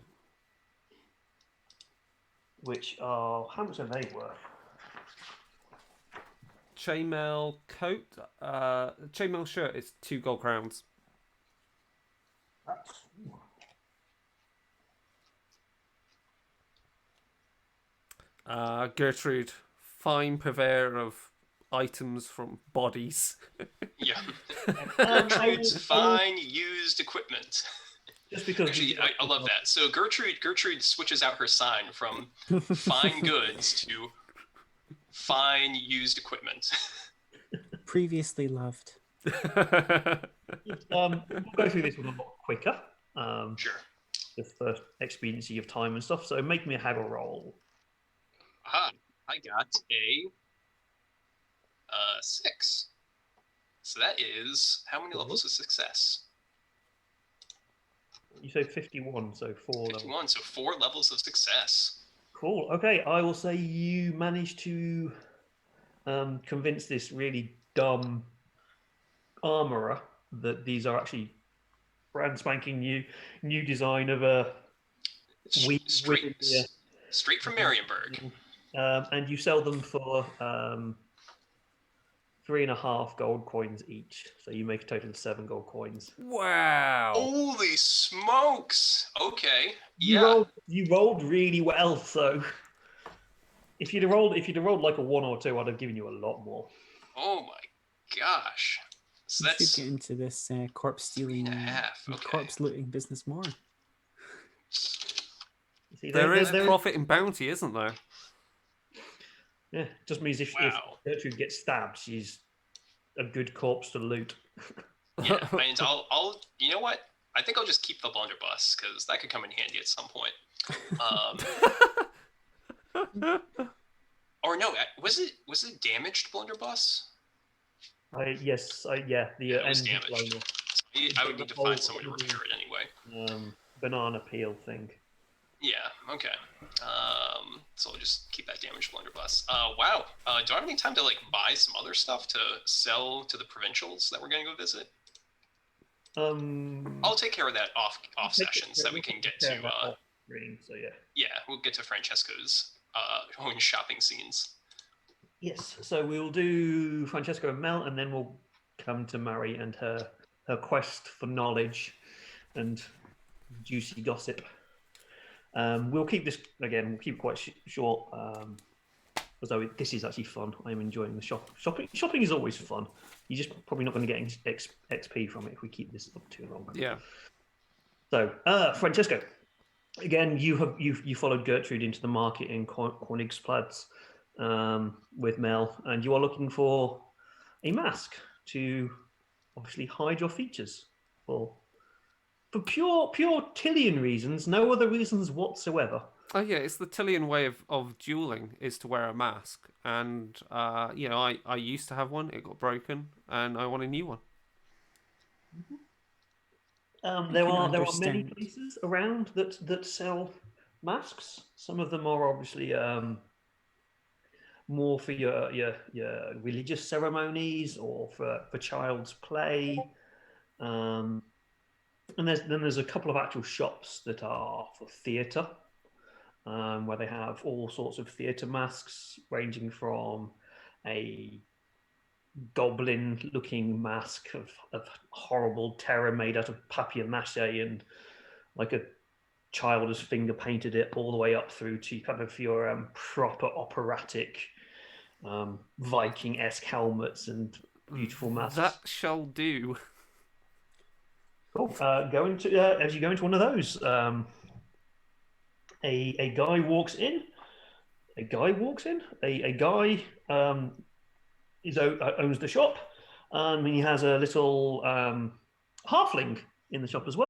Which are, how much are they worth? Chainmail coat. Chainmail shirt is 2 gold crowns. That's... Gertrude, fine purveyor of items from bodies. Yeah. Gertrude's fine used equipment. Just because Actually, I love that. So Gertrude switches out her sign from fine goods to fine used equipment. Previously loved. we'll go through this one a lot quicker. Sure. the first expediency of time and stuff. So make me a haggle roll. Aha, I got a 6. So that is how many levels of success? You say 51, so 4 levels. 51, so 4 levels of success. Cool. Okay, I will say you managed to convince this really dumb armorer that these are actually brand spanking new design of a Straight from Marienburg. And you sell them for 3.5 gold coins each. So you make a total of 7 gold coins. Wow. Holy smokes. Okay. You rolled really well, so if you'd have rolled like a 1 or 2, I'd have given you a lot more. Oh my gosh. So You that's should get into this corpse stealing, 3.5. Okay. corpse looting business more. See, There is profit in bounty, isn't there? Yeah, just means if Gertrude gets stabbed, she's a good corpse to loot. Yeah, and I'll you know what? I think I'll just keep the blunderbuss because that could come in handy at some point. Or no, was it damaged blunderbuss? Yes, the It was end damaged. liner. I would need to find someone to repair it anyway. Banana peel thing. Yeah, okay. So I'll just keep that damaged blunderbuss. Wow. Do I have any time to like buy some other stuff to sell to the provincials that we're gonna go visit? I'll take care of that off session so that we can get to so yeah. yeah, we'll get to Francesco's own shopping scenes. Yes, so we'll do Francesco and Mel, and then we'll come to Mary and her quest for knowledge and juicy gossip. We'll keep this again. We'll keep it quite short, although this is actually fun. I'm enjoying the shopping. Shopping is always fun. You're just probably not going to get XP from it if we keep this up too long. Yeah. So, Francesco, again, you followed Gertrude into the market in Königsplatz with Mel, and you are looking for a mask to obviously hide your features for pure Tillian reasons, no other reasons whatsoever. Oh yeah, it's the Tillian way of dueling is to wear a mask, and I used to have one. It got broken, and I want a new one. There are many places around that sell masks. Some of them are obviously more for your religious ceremonies or for child's play. And there's a couple of actual shops that are for theatre, where they have all sorts of theatre masks, ranging from a goblin-looking mask of horrible terror made out of papier-mâché and like a child has finger painted it, all the way up through to kind of your proper operatic Viking-esque helmets and beautiful masks. That shall do. Cool. As you go into one of those, a guy walks in. A guy owns the shop, and he has a little halfling in the shop as well.